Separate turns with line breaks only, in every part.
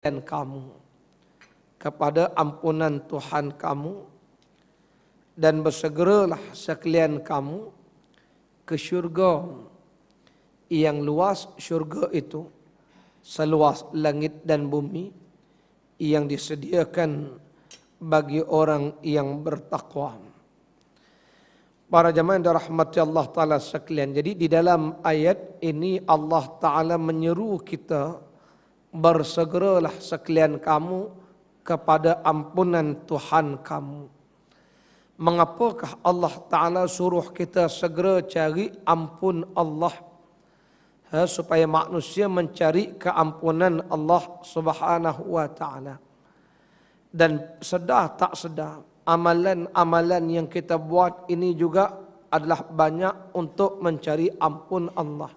kamu kepada ampunan Tuhan kamu dan bersegeralah sekalian kamu ke syurga yang luas. Syurga itu seluas langit dan bumi yang disediakan bagi orang yang bertakwa. Para jemaah yang dirahmati Allah Ta'ala sekalian, jadi di dalam ayat ini Allah Ta'ala menyeru kita, bersegeralah sekalian kamu kepada ampunan Tuhan kamu. Mengapakah Allah Ta'ala suruh kita segera cari ampun Allah? Supaya manusia mencari keampunan Allah Subhanahu wa Ta'ala. Dan sedar tak sedar, amalan-amalan yang kita buat ini juga adalah banyak untuk mencari ampun Allah.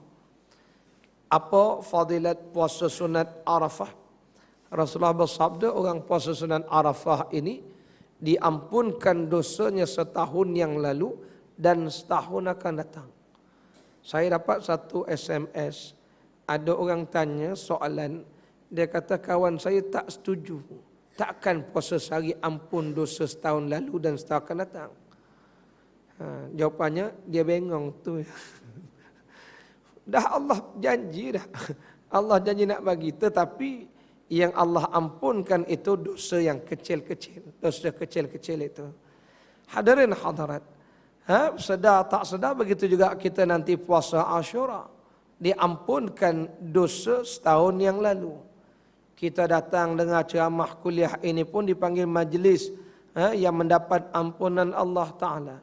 Apa fadilat puasa sunat Arafah? Rasulullah bersabda, orang puasa sunat Arafah ini diampunkan dosanya setahun yang lalu dan setahun akan datang. Saya dapat satu SMS, ada orang tanya soalan, dia kata kawan saya tak setuju, takkan puasa sehari ampun dosa setahun lalu dan setahun akan datang. Jawapannya dia bengong tu. Dah Allah janji dah. Allah janji nak bagi, tetapi yang Allah ampunkan itu dosa yang kecil-kecil, dosa kecil-kecil itu. Hadirin hadirat, sedar tak sedar begitu juga kita nanti puasa Ashura, diampunkan dosa setahun yang lalu. Kita datang dengar ceramah kuliah ini pun dipanggil majlis yang mendapat ampunan Allah Ta'ala.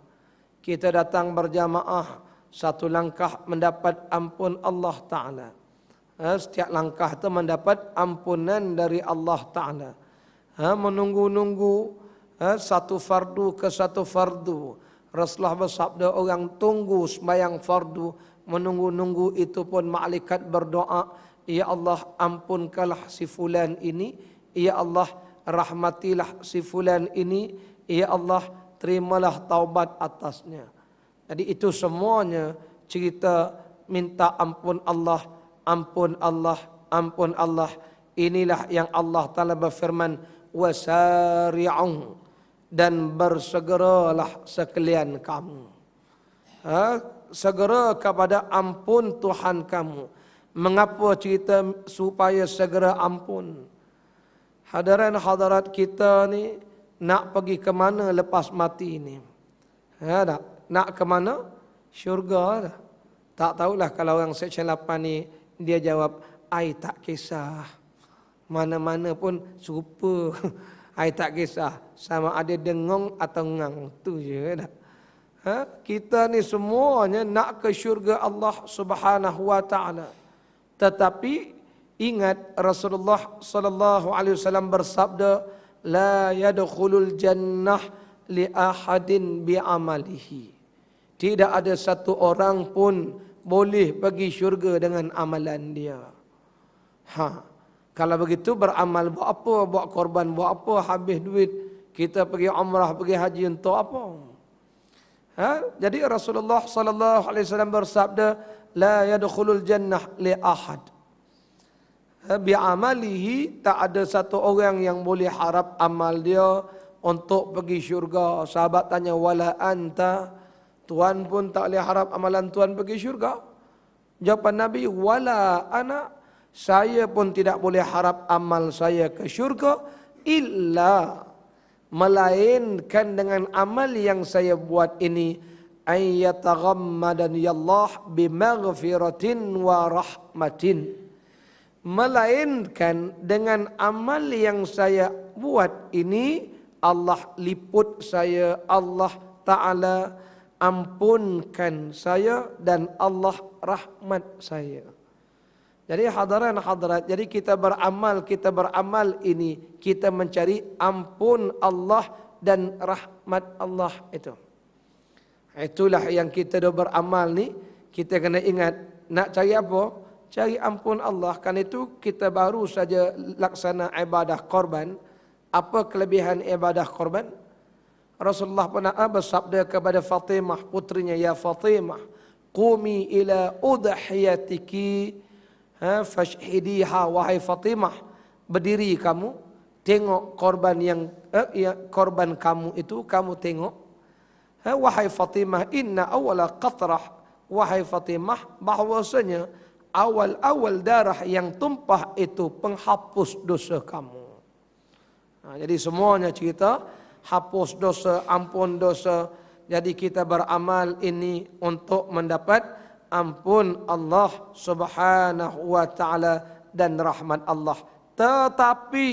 Kita datang berjamaah, satu langkah mendapat ampun Allah Ta'ala. Setiap langkah itu mendapat ampunan dari Allah Ta'ala. Menunggu-nunggu satu fardu ke satu fardu. Rasulullah bersabda, orang tunggu sembahyang fardu, menunggu-nunggu itu pun malaikat berdoa, ya Allah ampunkanlah si fulan ini, ya Allah rahmatilah si fulan ini, ya Allah terimalah taubat atasnya. Jadi itu semuanya cerita minta ampun Allah, ampun Allah, ampun Allah. Inilah yang Allah Ta'ala berfirman, wasari'u, dan bersegeralah sekalian kamu. Segera kepada ampun Tuhan kamu. Mengapa cerita supaya segera ampun? Hadirin hadirat, kita ni nak pergi ke mana lepas mati ni? Nak ke mana? Syurga dah. Tak tahulah kalau orang Seksyen 8 ni, dia jawab, I tak kisah. Mana-mana pun serupa. I tak kisah. Sama ada dengong atau ngang. Tu je dah. Kita ni semuanya nak ke syurga Allah Subhanahu wa Ta'ala. Tetapi ingat Rasulullah sallallahu alaihi wasallam bersabda, la yadkhulul jannah li ahadin bi amalihi. Tidak ada satu orang pun boleh pergi syurga dengan amalan dia. Kalau begitu beramal buat apa? Buat korban buat apa? Habis duit kita pergi umrah, pergi haji untuk apa? Jadi Rasulullah sallallahu alaihi wasallam bersabda, la yadkhulul jannah li ahad bi amalihi. Tak ada satu orang yang boleh harap amal dia untuk pergi syurga. Sahabat tanya, wala anta? Tuan pun tak boleh harap amalan Tuan pergi syurga? Jawapan Nabi, wala ana, saya pun tidak boleh harap amal saya ke syurga, illa, melainkan dengan amal yang saya buat ini, ayyataghammadani Allah bimaghfiratin wa rahmatin. Melainkan dengan amal yang saya buat ini, Allah liput saya, Allah Ta'ala ampunkan saya, dan Allah rahmat saya. Jadi hadirin hadirat, jadi kita beramal ini, kita mencari ampun Allah dan rahmat Allah itu. Itulah yang kita dah beramal ni, kita kena ingat, nak cari apa? Cari ampun Allah. Kan itu kita baru saja laksana ibadah korban. Apa kelebihan ibadah korban? Rasulullah pernah bersabda kepada Fatimah, putrinya, ya Fatimah, qumi ila udhiyatiki fashhidiha, wahai Fatimah, berdiri kamu, tengok korban korban kamu itu kamu tengok. Wahai Fatimah, inna awala qatrah, wahai Fatimah, bahwasanya awal-awal darah yang tumpah itu penghapus dosa kamu. Jadi semuanya cerita hapus dosa, ampun dosa. Jadi kita beramal ini untuk mendapat ampun Allah Subhanahu wa taala dan rahmat Allah. Tetapi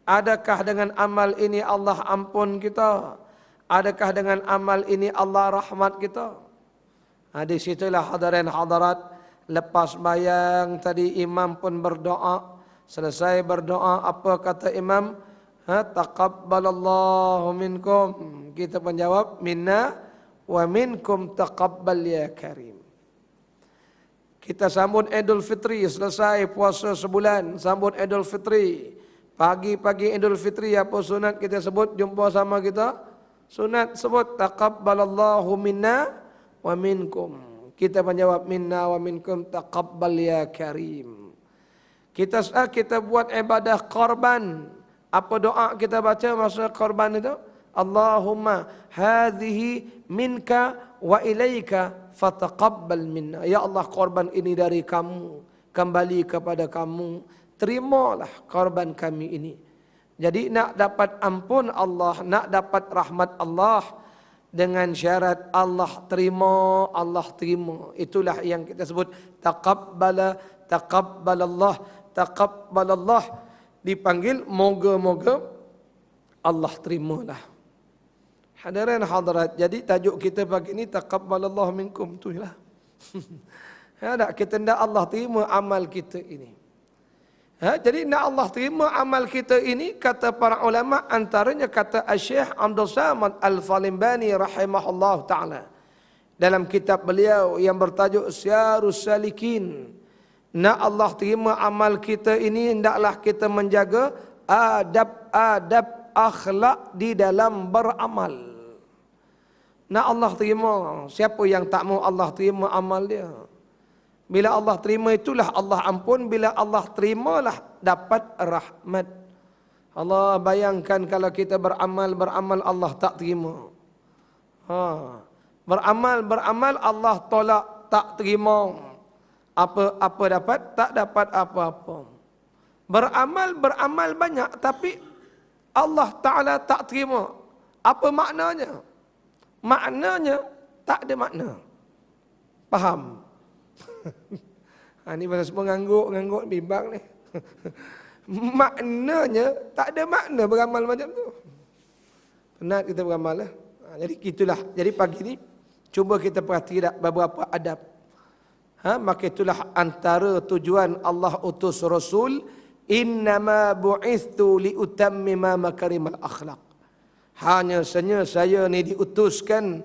adakah dengan amal ini Allah ampun kita? Adakah dengan amal ini Allah rahmat kita? Di situlah hadirin hadirat, lepas bayang tadi imam pun berdoa. Selesai berdoa, apa kata imam? Taqabbalallahu minkum. Kita menjawab, minna wa minkum taqabbal ya karim. Kita sambut Idul Fitri, selesai puasa sebulan, sambut Idul Fitri. Pagi-pagi Idul Fitri, apa sunat kita sebut jumpa sama kita? Sunat sebut taqabbalallahu minna wa minkum. Kita menjawab minna wa minkum taqabbal ya karim. Kita buat ibadah korban. Apa doa kita baca masa korban itu? Allahumma hadhihi minka wa ilaika fataqabbal minna. Ya Allah, korban ini dari kamu, kembali kepada kamu, terimalah korban kami ini. Jadi nak dapat ampun Allah, nak dapat rahmat Allah, dengan syarat Allah terima, Allah terima. Itulah yang kita sebut taqabbalallah, dipanggil moga-moga Allah terimalah. Hadirin hadirat, jadi tajuk kita pagi ini taqabbalallahu minkum itulah. Kita hendak Allah terima amal kita ini. Jadi nak Allah terima amal kita ini, kata para ulama, antaranya kata Syekh Abdul Samad Al-Falimbani rahimahullah ta'ala dalam kitab beliau yang bertajuk Syarus Salikin. Nak Allah terima amal kita ini, hendaklah kita menjaga adab-adab akhlak di dalam beramal. Nak Allah terima, siapa yang tak mau Allah terima amal dia? Bila Allah terima itulah Allah ampun. Bila Allah terimalah dapat rahmat. Allah bayangkan kalau kita beramal Allah tak terima. Beramal Allah tolak, tak terima. Apa dapat? Tak dapat apa-apa. Beramal banyak tapi Allah Ta'ala tak terima. Apa maknanya? Maknanya tak ada makna. Faham? Ini pasal semua ngangguk bimbang ni. Maknanya tak ada makna beramal macam tu. Penat kita beramal lah. Jadi itulah. Jadi pagi ni cuba kita perhati beberapa adab. Maka itulah antara tujuan Allah utus Rasul. Innama bu'ithtu liutammima makarimal akhlak. Hanya saja saya ni diutuskan,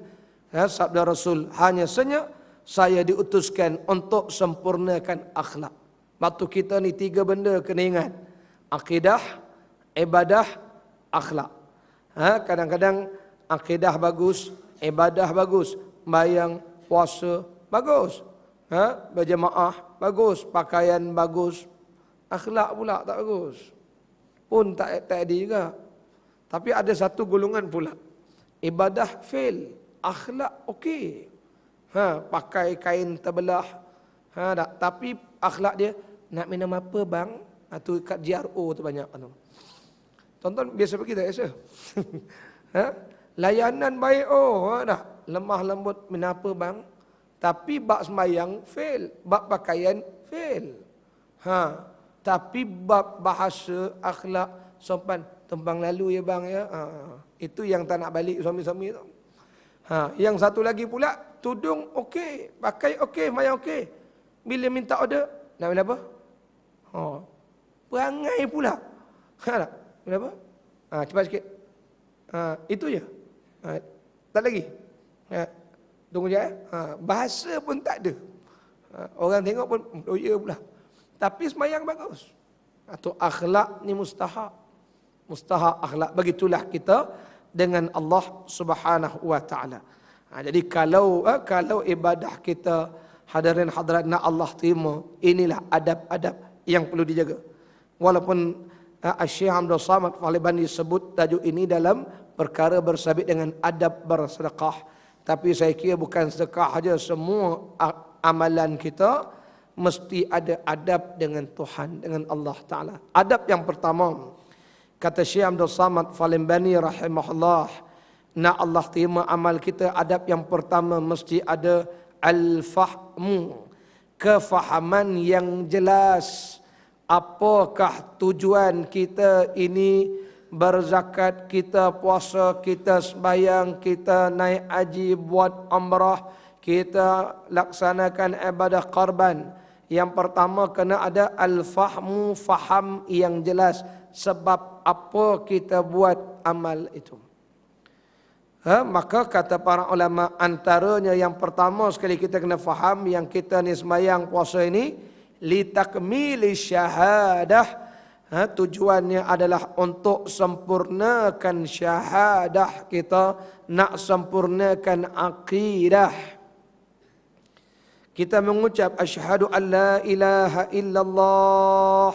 sabda Rasul, hanya saja saya diutuskan untuk sempurnakan akhlak. Waktu kita ni 3 benda kena ingat. Akidah, ibadah, akhlak. Kadang-kadang akidah bagus, ibadah bagus, bayang, puasa bagus, berjemaah bagus, pakaian bagus, akhlak pula tak bagus. Pun tak ada juga. Tapi ada satu golongan pula. Ibadah fail, akhlak okey. Pakai kain terbelah. Tapi akhlak dia, nak minum apa bang? Tu kat GRO tu banyak. Tonton biasa pergi tak biasa? Layanan baik, dah lemah lembut, minum apa bang? Tapi bab sembahyang fail, bab pakaian fail. Tapi bab bahasa, akhlak, sopan, tumpang lalu ya bang ya. Itu yang tak nak balik suami-suami tu. Yang satu lagi pula, tudung okey, pakai okey, mayang okey. Bila minta order, nak minum apa? Perangai pula. Minum apa? Cepat sikit. Itu je. Tak lagi. Tunggu je. Bahasa pun tak ada. Orang tengok pun, ya pula. Tapi semayang bagus. Atau akhlak ni mustahak. Mustahak akhlak. Begitulah kita dengan Allah Subhanahu wa taala. Jadi kalau ibadah kita, hadirin hadirat, nak Allah terima, inilah adab-adab yang perlu dijaga. Walaupun Syekh Abdul Samad Al-Albani sebut tajuk ini dalam perkara bersabit dengan adab bersedekah. Tapi saya kira bukan sedekah saja, semua amalan kita mesti ada adab dengan Tuhan, dengan Allah Ta'ala. Adab yang pertama, kata Syekh Abdul Samad Al-Albani rahimahullah, nak Allah terima amal kita, adab yang pertama mesti ada al-fahmu, kefahaman yang jelas. Apakah tujuan kita ini berzakat, kita puasa, kita sembahyang, kita naik haji, buat umrah, kita laksanakan ibadah qarban. Yang pertama kena ada al-fahmu, faham yang jelas sebab apa kita buat amal itu. Maka kata para ulama, antaranya yang pertama sekali kita kena faham yang kita ni sembahyang puasa ini litakmili syahadah, tujuannya adalah untuk sempurnakan syahadah kita, nak sempurnakan akidah. Kita mengucap asyhadu an la ilaha illallah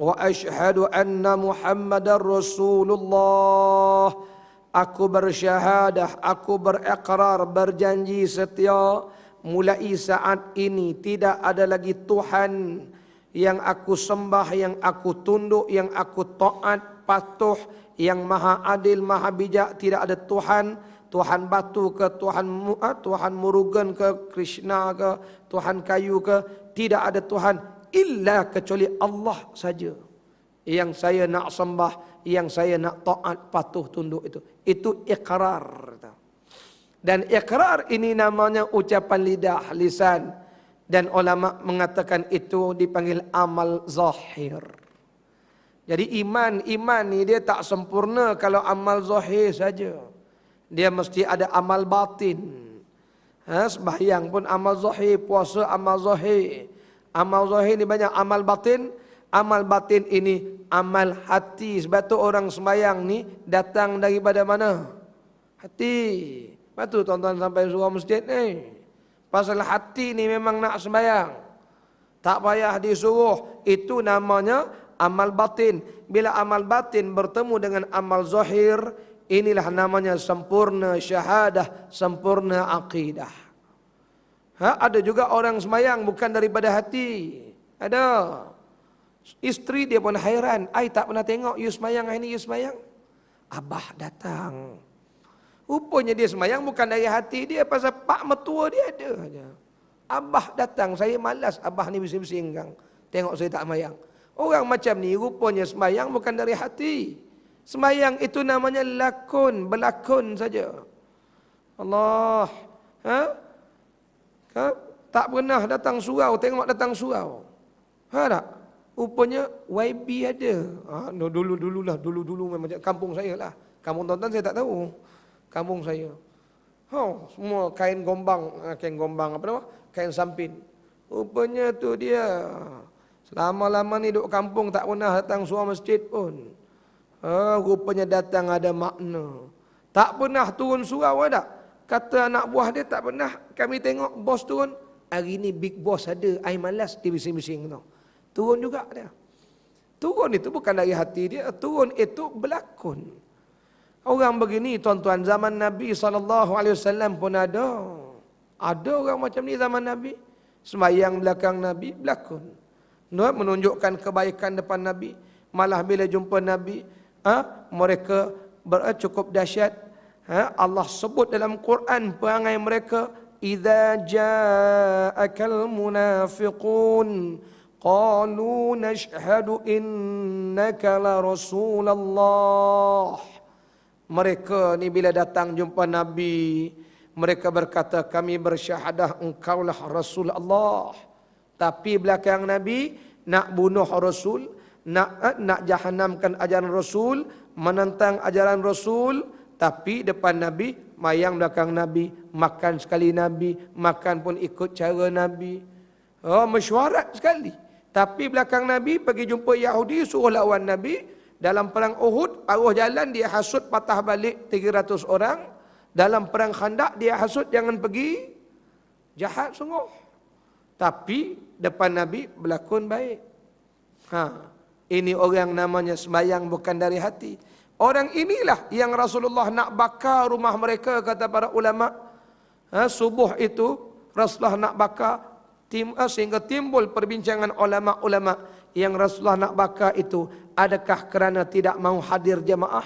wa asyhadu anna Muhammadar Rasulullah. Aku bersyahadah, aku berakrar, berjanji setia, mulai saat ini tidak ada lagi Tuhan yang aku sembah, yang aku tunduk, yang aku taat, patuh, yang maha adil, maha bijak. Tidak ada Tuhan, Tuhan batu ke, Tuhan murugan ke, Krishna ke, Tuhan kayu ke, tidak ada Tuhan illa kecuali Allah saja yang saya nak sembah, yang saya nak taat, patuh, tunduk itu. Itu ikrar. Dan ikrar ini namanya ucapan lidah, lisan. Dan ulama mengatakan itu dipanggil amal zahir. Jadi iman ni dia tak sempurna kalau amal zahir saja. Dia mesti ada amal batin. Sembahyang pun amal zahir, puasa amal zahir. Amal zahir ni banyak, amal batin. Amal batin ini amal hati. Sebab tu orang sembahyang ni datang daripada mana? Hati. Lepas tu tuan-tuan sampai surau masjid ni. Pasal hati ni memang nak sembahyang. Tak payah disuruh. Itu namanya amal batin. Bila amal batin bertemu dengan amal zahir, inilah namanya sempurna syahadah, sempurna akidah. Ada juga orang sembahyang bukan daripada hati. Ada. Isteri dia pun hairan. I tak pernah tengok you sembahyang hari ni, you sembahyang. Abah datang. Rupanya dia sembahyang bukan dari hati dia, pasal pak mertua dia ada aja. Abah datang, saya malas abah ni bising-bising kang. Tengok saya tak sembahyang. Orang macam ni rupanya sembahyang bukan dari hati. Sembahyang itu namanya lakon, berlakon saja. Allah. Tak pernah datang surau, tengok datang surau. Tak? Rupanya YB ada. Dulu memang kampung saya lah. Kampung tuan-tuan saya tak tahu. Kampung saya. Semua kain gombang apa nama? Kain sampin. Rupanya tu dia. Selama-lama ni duduk kampung tak pernah datang surau masjid pun. Rupanya datang ada makna. Tak pernah turun surau ada. Kata anak buah dia tak pernah. Kami tengok bos turun. Hari ni big boss ada. I malas dia bising-bising tau. Turun juga dia. Turun itu bukan dari hati dia. Turun itu berlakon. Orang begini tuan-tuan zaman Nabi SAW pun ada. Ada orang macam ni zaman Nabi. Sembahyang belakang Nabi berlakon. Menunjukkan kebaikan depan Nabi. Malah bila jumpa Nabi, mereka cukup dahsyat. Allah sebut dalam Quran perangai mereka. Idza ja'akal munafiqun qalu nashhadu innaka la Rasulullah. Mereka ni bila datang jumpa Nabi, mereka berkata kami bersyahadah engkaulah Rasulullah. Tapi belakang Nabi nak bunuh Rasul, nak jahanamkan ajaran Rasul, menentang ajaran Rasul. Tapi depan Nabi, mayang belakang Nabi, makan sekali Nabi, makan pun ikut cara Nabi. Mesyuarat sekali. Tapi belakang Nabi pergi jumpa Yahudi, suruh lawan Nabi. Dalam perang Uhud, paruh jalan dia hasut patah balik 300 orang. Dalam perang Khandak dia hasut jangan pergi. Jahat sungguh. Tapi depan Nabi berlakon baik. Ini orang namanya sembahyang bukan dari hati. Orang inilah yang Rasulullah nak bakar rumah mereka, kata para ulama. Subuh itu Rasulullah nak bakar, sehingga timbul perbincangan ulama-ulama yang Rasulullah nak bakar itu adakah kerana tidak mau hadir jamaah?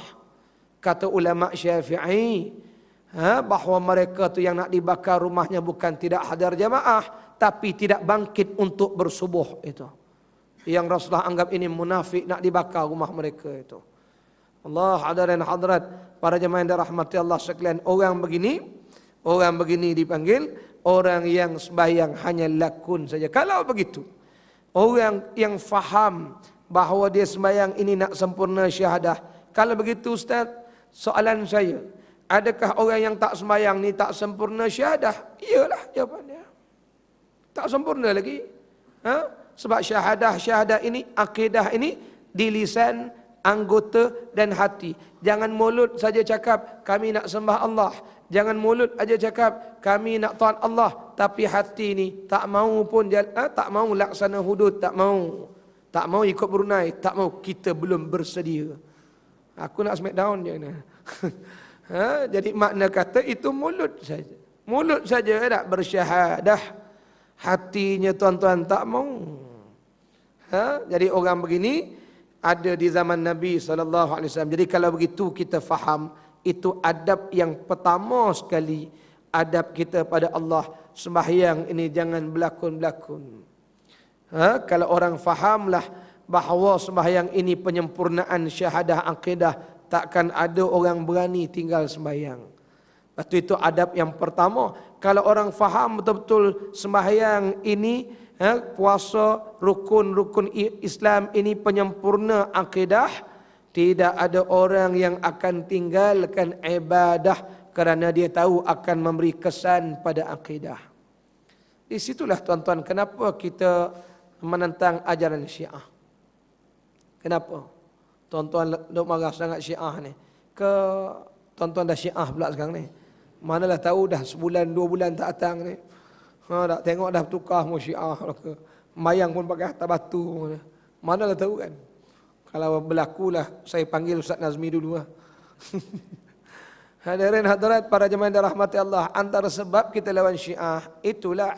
Kata ulama Syafi'i, bahawa mereka tu yang nak dibakar rumahnya bukan tidak hadir jamaah, tapi tidak bangkit untuk bersubuh itu. Yang Rasulullah anggap ini munafik, nak dibakar rumah mereka itu. Allah, hadirin hadirat, para jemaah yang dirahmati Allah sekalian, orang begini dipanggil orang yang sembahyang hanya lakun saja. Kalau begitu, orang yang faham bahawa dia sembahyang ini nak sempurna syahadah. Kalau begitu Ustaz, soalan saya, adakah orang yang tak sembahyang ni tak sempurna syahadah? Iyalah jawapannya. Tak sempurna lagi. Sebab syahadah ini, akidah ini di lisan, anggota dan hati. Jangan mulut saja cakap kami nak sembah Allah. Jangan mulut aja cakap kami nak taat Allah, tapi hati ni tak mau pun tak mau laksana hudud, tak mau ikut Brunei, tak mau. Kita belum bersedia. Aku nak smackdown je ni. Jadi makna kata itu mulut saja. Mulut saja tak bersyahadah. Hatinya tuan-tuan tak mau. Jadi orang begini ada di zaman Nabi SAW. Jadi kalau begitu kita faham, itu adab yang pertama sekali. Adab kita pada Allah, sembahyang ini jangan berlakon-lakon. Kalau orang fahamlah bahawa sembahyang ini penyempurnaan syahadah akidah, takkan ada orang berani tinggal sembahyang. Lepas itu adab yang pertama. Kalau orang faham betul-betul sembahyang ini, puasa, rukun-rukun Islam ini penyempurna akidah, tidak ada orang yang akan tinggalkan ibadah kerana dia tahu akan memberi kesan pada akidah. Di situlah tuan-tuan kenapa kita menentang ajaran Syiah. Kenapa? Tuan-tuan duk marah sangat Syiah ni. Tuan-tuan dah Syiah pula sekarang ni. Manalah tahu dah sebulan 2 bulan tak datang ni. Tak tengok dah tukar mu Syiah ke. Mayang pun pakai atas batu. Manalah tahu kan. Kalau berlakulah saya panggil Ustaz Nazmi dulu lah. Hadirin hadirat para jemaah yang dirahmati Allah, antara sebab kita lawan Syiah itulah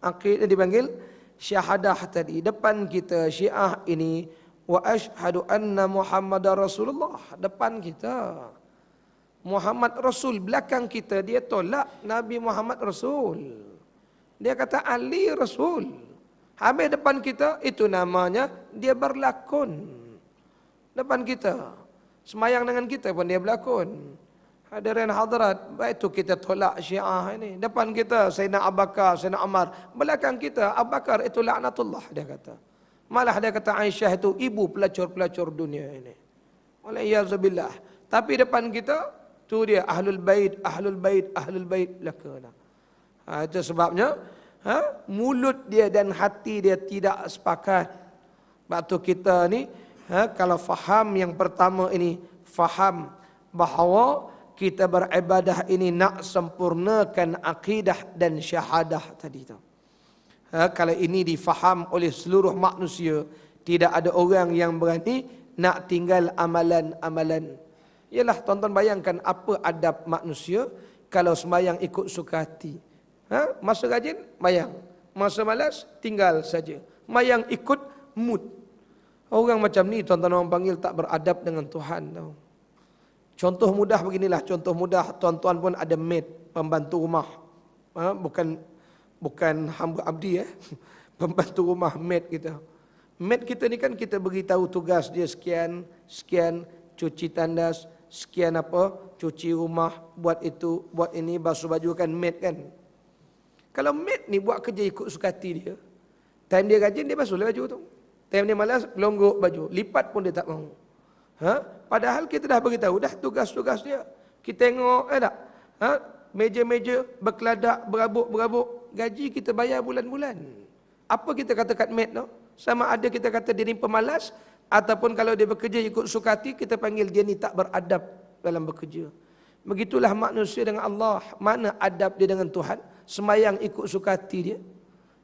akidah dipanggil syahadah tadi. Depan kita Syiah ini, wa asyhadu anna Muhammadar Rasulullah. Depan kita Muhammad Rasul, belakang kita dia tolak Nabi Muhammad Rasul. Dia kata Ali Rasul. Habis depan kita itu namanya dia berlakon. Depan kita, semayang dengan kita pun dia berlakon. Hadirin hadirat, baik itu kita tolak Syiah ini. Depan kita Sayyidina Abu Bakar, Sayyidina Umar. Belakang kita Abu Bakar itu laknatullah, dia kata. Malah dia kata Aisyah itu ibu pelacur-pelacur dunia ini. Walaiyazubillah. Tapi depan kita tu dia ahlul bait, ahlul bait, ahlul bait lakana. Itu sebabnya mulut dia dan hati dia tidak sepakat. Sebab tu kita ni kalau faham yang pertama ini, faham bahawa kita beribadah ini nak sempurnakan akidah dan syahadah tadi tu. Kalau ini difaham oleh seluruh manusia, tidak ada orang yang berani nak tinggal amalan-amalan. Yalah tuan-tuan bayangkan apa adab manusia kalau sembahyang ikut suka hati. Masa rajin, mayang. Masa malas, tinggal saja. Mayang ikut mood. Orang macam ni tuan-tuan orang panggil tak beradab dengan Tuhan. Tahu. Contoh mudah beginilah, contoh mudah tuan-tuan pun ada maid, pembantu rumah. Bukan hamba abdi pembantu rumah maid kita. Maid kita ni kan kita beritahu tugas dia sekian, cuci tandas, sekian cuci rumah, buat itu, buat ini, basuh baju kan maid kan. Kalau maid ni buat kerja ikut suka hati dia, time dia rajin dia basuh baju tu. Time dia malas, longgok baju, lipat pun dia tak mau. Padahal kita dah beritahu dah tugas-tugas dia. Kita tengok tak? Meja-meja berkeladak, berabuk-berabuk, gaji kita bayar bulan-bulan. Apa kita kata kat maid tu? Sama ada kita kata dia ni pemalas, ataupun kalau dia bekerja ikut suka hati, kita panggil dia ni tak beradab dalam bekerja. Begitulah manusia dengan Allah. Mana adab dia dengan Tuhan? Sembayang ikut suka hati dia.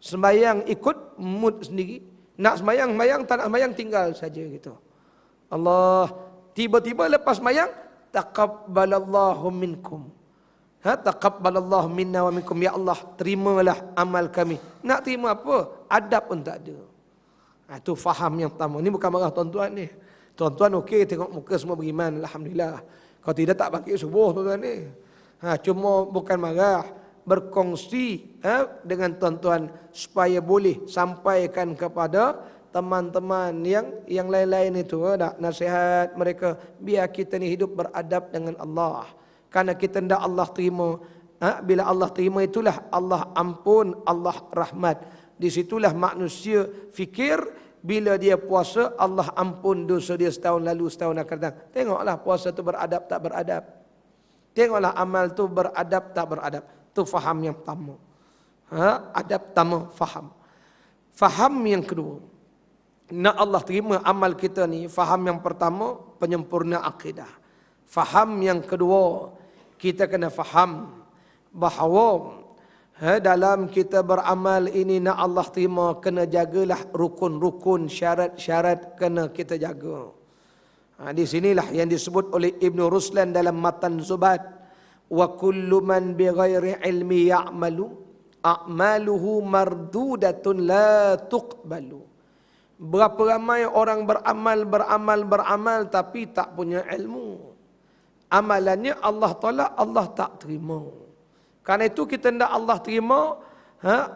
Sembayang ikut mood sendiri. Nak semayang, tak nak semayang tinggal saja gitu. Allah, tiba-tiba lepas semayang, taqabbalallahu minkum. Taqabbalallahu minna wa minkum. Ya Allah, terimalah amal kami. Nak terima apa? Adab pun tak ada. Itu faham yang pertama. Ini bukan marah tuan-tuan ni. Tuan-tuan okey tengok muka semua beriman, alhamdulillah. Kalau tidak tak bagi subuh tuan-tuan ni. Cuma bukan marah, berkongsi dengan tuan-tuan supaya boleh sampaikan kepada teman-teman yang lain-lain itu, nasihat mereka biar kita ni hidup beradab dengan Allah. Karena kita hendak Allah terima. Bila Allah terima itulah Allah ampun, Allah rahmat. Di situlah manusia fikir bila dia puasa Allah ampun dosa dia setahun lalu, setahun akan datang. Tengoklah puasa tu beradab tak beradab. Tengoklah amal tu beradab tak beradab. Itu faham yang pertama. Adab pertama, faham. Faham yang kedua, nak Allah terima amal kita ni, faham yang pertama, penyempurna akidah. Faham yang kedua, kita kena faham bahawa dalam kita beramal ini nak Allah terima, kena jagalah rukun-rukun, syarat-syarat kena kita jaga. Di sinilah yang disebut oleh Ibn Ruslan dalam Matan Zubat. Wa kullu man bighairi ilmi ya'malu a'maluhu mardudatun la tuqbalu. Berapa ramai orang beramal tapi tak punya ilmu. Amalannya Allah tolak, Allah tak terima. Karena itu kita hendak Allah terima,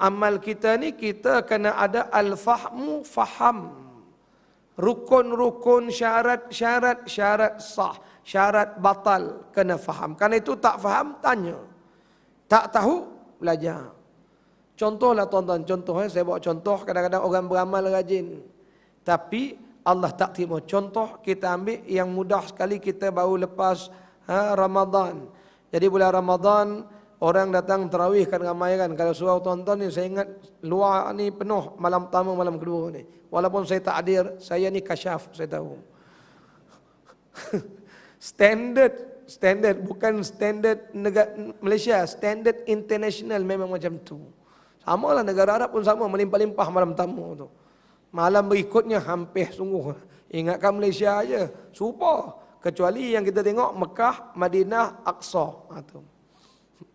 amal kita ni kita kena ada al-fahmu, faham. Rukun-rukun, syarat sah, syarat batal kena faham. Karena itu tak faham, tanya. Tak tahu, belajar. Contohlah tuan-tuan, saya bawa contoh, kadang-kadang orang beramal rajin. Tapi Allah tak terima. Contoh kita ambil yang mudah sekali, kita baru lepas Ramadan. Jadi bulan Ramadan, orang datang tarawih kan ramai kan. Kalau surau tuan-tuan ni, saya ingat luar ni penuh malam pertama, malam kedua ni. Walaupun saya tak hadir, saya ni kasyaf, saya tahu. Standard bukan standard negara Malaysia, standard international memang macam tu. Samalah negara Arab pun sama, melimpah-limpah malam tamu tu. Malam berikutnya hampir sungguh. Ingatkan Malaysia aja, serupa. Kecuali yang kita tengok Mekah, Madinah, Aqsa.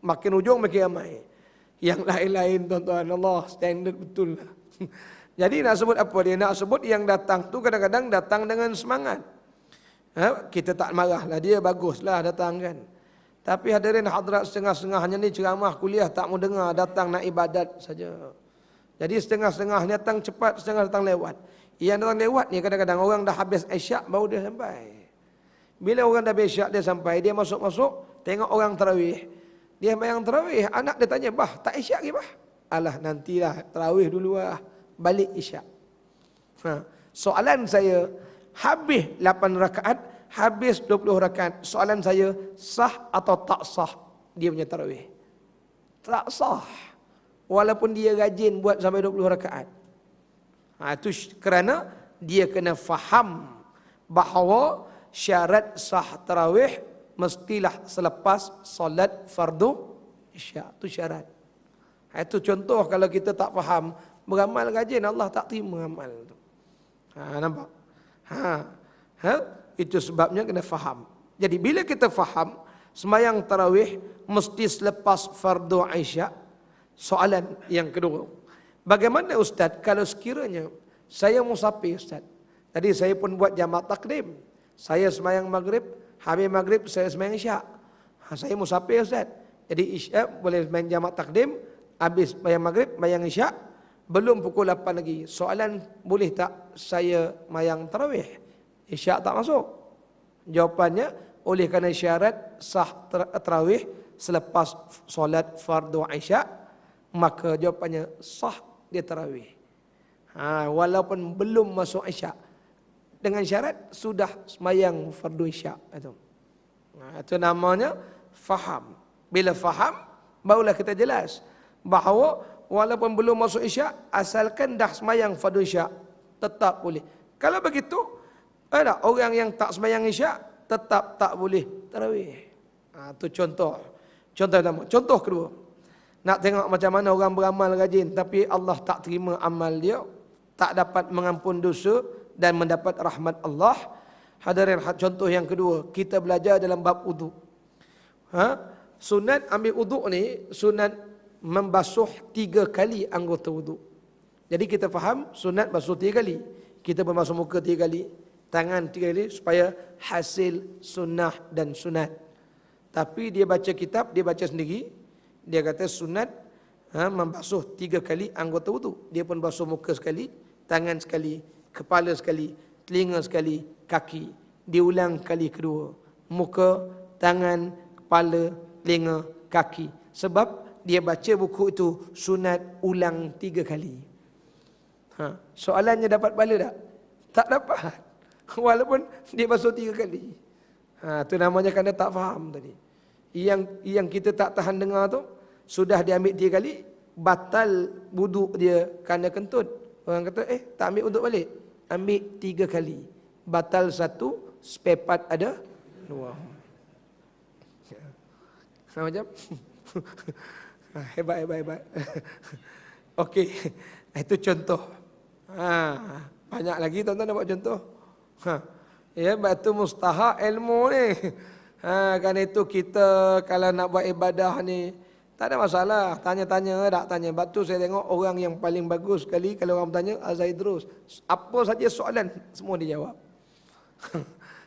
Makin ujung makin ramai. Yang lain-lain tuan-tuan, Allah standard betul lah. Jadi nak sebut apa dia? Nak sebut yang datang tu kadang-kadang datang dengan semangat. Kita tak marah lah, dia baguslah datang kan. Tapi hadirin hadrat setengah-setengahnya ni ceramah kuliah tak mau dengar, datang nak ibadat saja. Jadi setengah-setengah datang cepat, setengah datang lewat. Yang datang lewat ni kadang-kadang orang dah habis isyak baru dia sampai. Bila orang dah habis isyak dia sampai, dia masuk-masuk, tengok orang tarawih. Dia bayang tarawih, anak dia tanya, "Bah, tak isyak ke bah?" Alah, nantilah tarawih dulu lah, balik isyak. Soalan saya, habis 8 rakaat, habis 20 rakaat. Soalan saya, sah atau tak sah dia punya tarawih? Tak sah. Walaupun dia rajin buat sampai 20 rakaat. Itu kerana dia kena faham bahawa syarat sah tarawih mestilah selepas solat fardu isyak. Itu syarat. Itu contoh kalau kita tak faham, beramal rajin Allah tak terima amal itu. Nampak? Itu sebabnya kena faham. Jadi bila kita faham sembahyang tarawih mesti selepas fardu isyak. Soalan yang kedua, bagaimana Ustaz kalau sekiranya saya musafir Ustaz? Tadi saya pun buat jamak takdim. Saya sembahyang maghrib, habis maghrib saya sembahyang isyak. Saya musafir Ustaz. Jadi isyak boleh main jamak takdim, habis sembahyang maghrib, sembahyang isyak, belum pukul 8 lagi. Soalan, boleh tak saya sembahyang tarawih? Isyak tak masuk. Jawapannya, oleh kerana syarat sah tarawih selepas solat fardu isyak, maka jawapannya sah dia tarawih. Walaupun belum masuk isyak. Dengan syarat sudah sembahyang fardu isyak. Itu namanya faham. Bila faham, barulah kita jelas bahawa walaupun belum masuk isyak, asalkan dah sembahyang fardu isyak, tetap boleh. Kalau begitu, ada orang yang tak sembahyang isyak, tetap tak boleh tarawih. Itu contoh. Contoh pertama. Contoh kedua. Nak tengok macam mana orang beramal rajin tapi Allah tak terima amal dia. tak dapat mengampun dosa dan mendapat rahmat Allah. Hadirin, contoh yang kedua, kita belajar dalam bab wudu. Sunat ambil wudu ni, sunat membasuh 3 kali anggota wudu. Jadi kita faham sunat basuh 3 kali. Kita membasuh muka 3 kali, tangan 3 kali supaya hasil sunnah dan sunat. Tapi dia baca kitab, dia baca sendiri. Dia kata sunat membasuh 3 kali anggota wudu. Dia pun basuh muka sekali, tangan sekali, kepala sekali, telinga sekali, kaki. Diulang kali kedua. Muka, tangan, kepala, telinga, kaki. Sebab dia baca buku itu sunat ulang 3 kali. Soalannya dapat pahala tak? Tak dapat. Walaupun dia basuh 3 kali. Itu namanya kerana tak faham tadi. Yang kita tak tahan dengar tu, sudah diambil 3 kali, batal wuduk dia kerana kentut. Orang kata, tak ambil wuduk balik. Ambil 3 kali. Batal 1, spare part ada 2. Macam? Hebat. Okey, itu contoh. Banyak lagi tuan-tuan nak buat contoh. Ya, batu mustahak ilmu ni. Kan itu kita kalau nak buat ibadah ni tak ada masalah. Tanya-tanya tak tanya. Batu saya tengok orang yang paling bagus sekali kalau orang bertanya Azaidrus. Apa saja soalan semua dia jawab.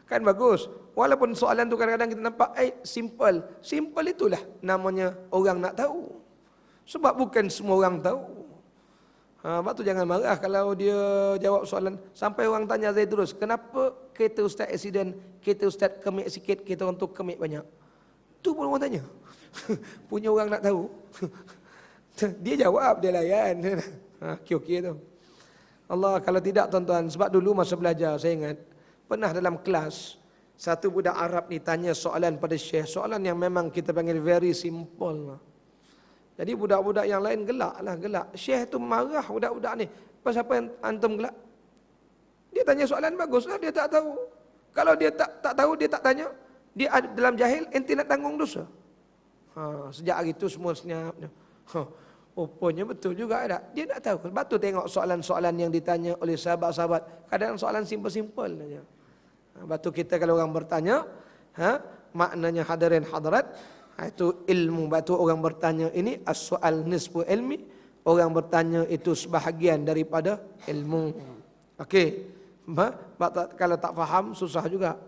Kan bagus. Walaupun soalan tu kadang-kadang kita nampak simple. Simple itulah namanya orang nak tahu. Sebab bukan semua orang tahu. Sebab tu jangan marah kalau dia jawab soalan. Sampai orang tanya Zaidrus, kenapa kereta ustaz accident, kereta ustaz kemik sikit, kereta orang tu kemik banyak? Tu pun orang tanya. Punya orang nak tahu. Dia jawab, dia layan. Okey tu. Allah, kalau tidak tuan-tuan, sebab dulu masa belajar saya ingat, pernah dalam kelas, satu budak Arab ni tanya soalan pada Syekh. Soalan yang memang kita panggil very simple. Jadi budak-budak yang lain gelak. Syekh tu marah budak-budak ni. Pasal apa yang antum gelak? Dia tanya soalan bagus lah, dia tak tahu. Kalau dia tak tahu, dia tak tanya. Dia dalam jahil, ente nak tanggung dosa. Sejak hari tu semua senyap. Rupanya betul juga tak? Dia tak tahu. Sebab tu tengok soalan-soalan yang ditanya oleh sahabat-sahabat. Kadang soalan simple-simple saja. Sebab tu kita kalau orang bertanya, maknanya hadirin hadirat, itu ilmu. Sebab tu orang bertanya ini as-soal nisfu ilmi. Orang bertanya itu sebahagian daripada ilmu. Okey. Kalau tak faham susah juga.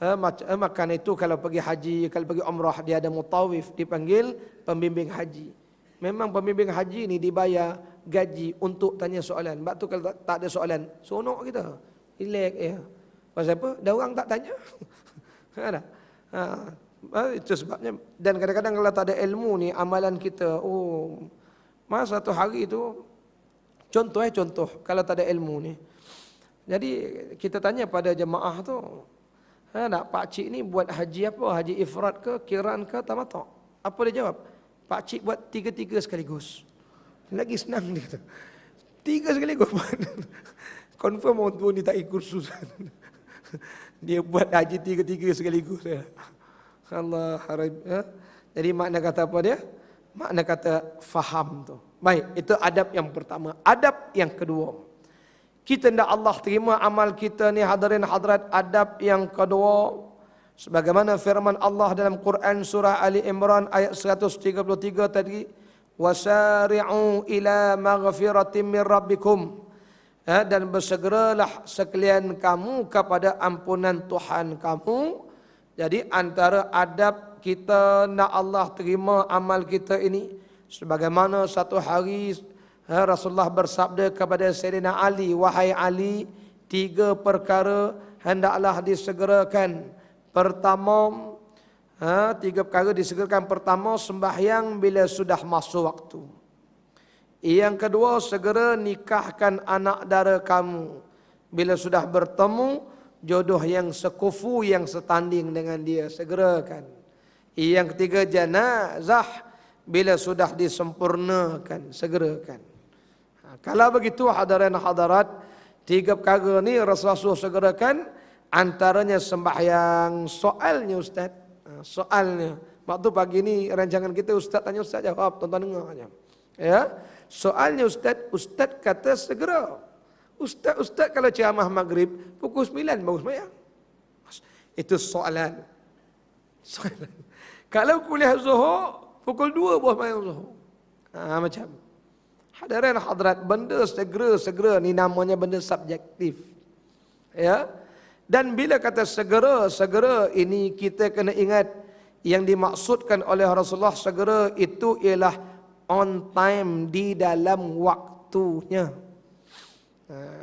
Makan itu kalau pergi haji, kalau pergi umrah dia ada mutawif, dipanggil pembimbing haji. Memang pembimbing haji ni dibayar gaji untuk tanya soalan. Sebab tu kalau tak ada soalan, sonok kita. Relax ya. Pasal apa? Dah orang tak tanya. Ada. Itu sebabnya. Dan kadang-kadang kalau tak ada ilmu ni, amalan kita, masa satu hari tu, contoh, kalau tak ada ilmu ni. Jadi kita tanya pada jemaah tu, nak pakcik ni buat haji apa? Haji ifrat ke, kiran ke, tamattu'? Apa dia jawab? Pakcik buat 3 sekaligus. Lagi senang dia kata. 3 sekaligus. Confirm orang tua ni tak ikut kursus. Dia buat haji 3 sekaligus. Allah harap. Jadi makna kata apa dia? Makna kata faham tu. Baik, itu adab yang pertama. Adab yang kedua. Kita hendak Allah terima amal kita ni hadirin hadirat. Adab yang kedua, sebagaimana firman Allah dalam Quran surah Ali Imran ayat 133 tadi, wasari'u ila maghfiratin min rabbikum, dan bersegeralah sekalian kamu kepada ampunan Tuhan kamu. Jadi antara adab kita nak Allah terima amal kita ini, sebagaimana satu hari Rasulullah bersabda kepada Sayyidina Ali, wahai Ali, 3 perkara hendaklah disegerakan. Pertama, 3 perkara disegerakan. Pertama, sembahyang bila sudah masuk waktu. Yang kedua, segera nikahkan anak dara kamu. Bila sudah bertemu, jodoh yang sekufu, yang setanding dengan dia, segerakan. Yang ketiga, jenazah bila sudah disempurnakan, segerakan. Kalau begitu hadirin hadirat, 3 perkara ni Rasulullah segerakan. Antaranya sembahyang. Soalnya Ustaz, soalnya waktu pagi ni rancangan kita Ustaz tanya, Ustaz jawab, tuan-tuan dengar aja. Ya, soalnya Ustaz kata segera. Ustaz kalau ceramah maghrib, pukul 9 baru sembahyang. Itu soalan. Kalau kuliah zuhur, pukul 2 baru sembahyang zuhur. Macam. Hadirin hadirat, benda segera ni namanya benda subjektif. Ya. Dan bila kata segera ini kita kena ingat yang dimaksudkan oleh Rasulullah segera itu ialah on time, di dalam waktunya.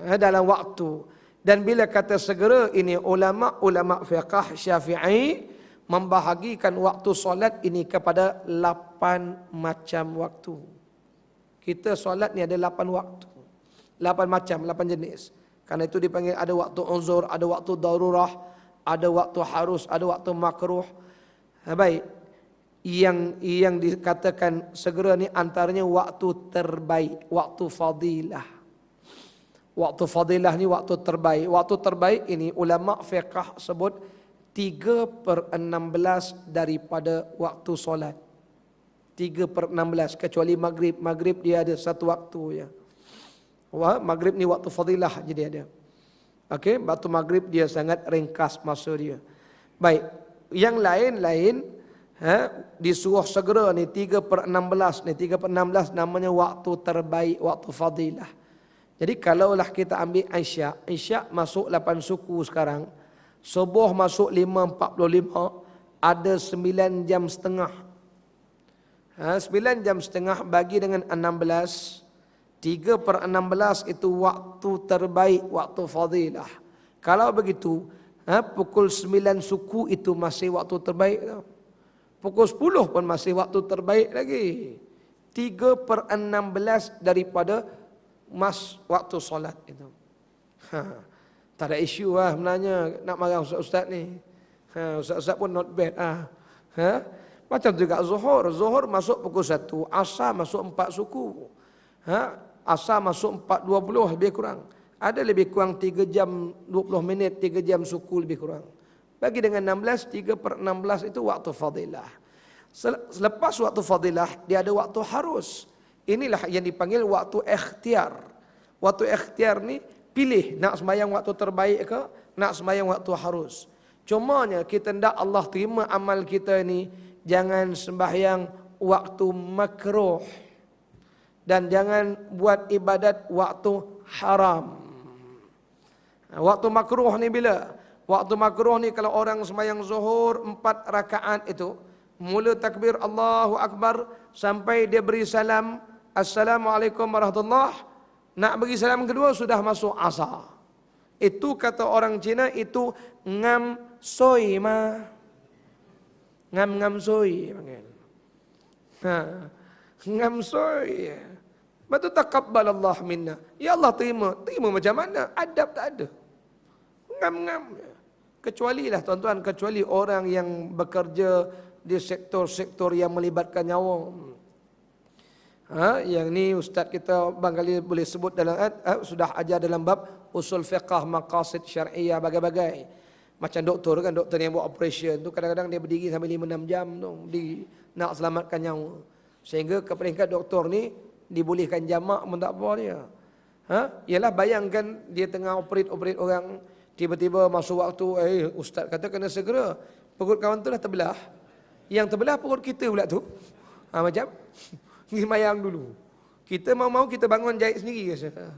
Dalam waktu. Dan bila kata segera ini ulama fiqh Syafi'i membahagikan waktu solat ini kepada 8 macam waktu. Kita solat ni ada 8 waktu. 8 macam, 8 jenis. Karena itu dipanggil ada waktu uzur, ada waktu darurah, ada waktu harus, ada waktu makruh. Baik. Yang dikatakan segera ni antaranya waktu terbaik, waktu fadilah. Waktu fadilah ni waktu terbaik. Waktu terbaik ini ulama fiqh sebut 3/16 daripada waktu solat. 3/16 kecuali maghrib. Maghrib dia ada satu waktu ya. Maghrib ni waktu fadilah jadi ada. Okey, waktu maghrib dia sangat ringkas masa dia. Baik, yang lain-lain disuruh segera ni 3/16 ni 3/16 namanya waktu terbaik, waktu fadilah. Jadi kalaulah kita ambil Isyak masuk 8 suku sekarang. Subuh masuk 5.45, ada 9 jam setengah. 9 jam setengah bagi dengan 16, 3/16 itu waktu terbaik, waktu fadilah. Kalau begitu, pukul 9 suku itu masih waktu terbaik. Pukul 10 pun masih waktu terbaik lagi. 3/16 daripada waktu solat itu. Tak ada isu lah sebenarnya nak marah ustaz-ustaz ni. Ustaz-ustaz pun not bad Macam juga zuhur. Zuhur masuk pukul 1, asar masuk 4 suku. Asar masuk 4.20 lebih kurang. Ada lebih kurang 3 jam 20 minit, 3 jam suku lebih kurang. Bagi dengan 16, 3/16 itu waktu fadilah. Selepas waktu fadilah, dia ada waktu harus. Inilah yang dipanggil waktu ikhtiar. Waktu ikhtiar ni pilih nak sembahyang waktu terbaik ke, nak sembahyang waktu harus. Cumanya kita hendak Allah terima amal kita ni, jangan sembahyang waktu makruh. Dan jangan buat ibadat waktu haram. Waktu makruh ni bila? Waktu makruh ni kalau orang sembahyang zuhur 4 rakaat itu, mula takbir Allahu Akbar sampai dia beri salam, Assalamualaikum warahmatullahi, nak bagi salam kedua sudah masuk asar. Itu kata orang Cina itu ngam soi mah. Ngam soi panggil. Ngam soi. Betul taqabbal Allah minna. Ya Allah terima macam mana? Adab tak ada. Ngam. Kecualilah tuan-tuan, kecuali orang yang bekerja di sektor-sektor yang melibatkan nyawa. Yang ni ustaz kita barangkali boleh sebut dalam sudah ajar dalam bab usul fiqh maqasid syar'iyyah bagai-bagai. Macam doktor kan, doktor yang buat operation tu kadang-kadang dia berdiri sampai 5-6 jam tu nak selamatkan nyawa. Sehingga ke peringkat doktor ni dibolehkan jamak pun tak apa dia. Ialah bayangkan dia tengah operate orang, tiba-tiba masuk waktu ustaz kata kena segera. Perut kawan tu dah terbelah. Yang terbelah perut kita pula tu. Macam mayang dulu. Kita mau kita bangun jahit sendiri rasa.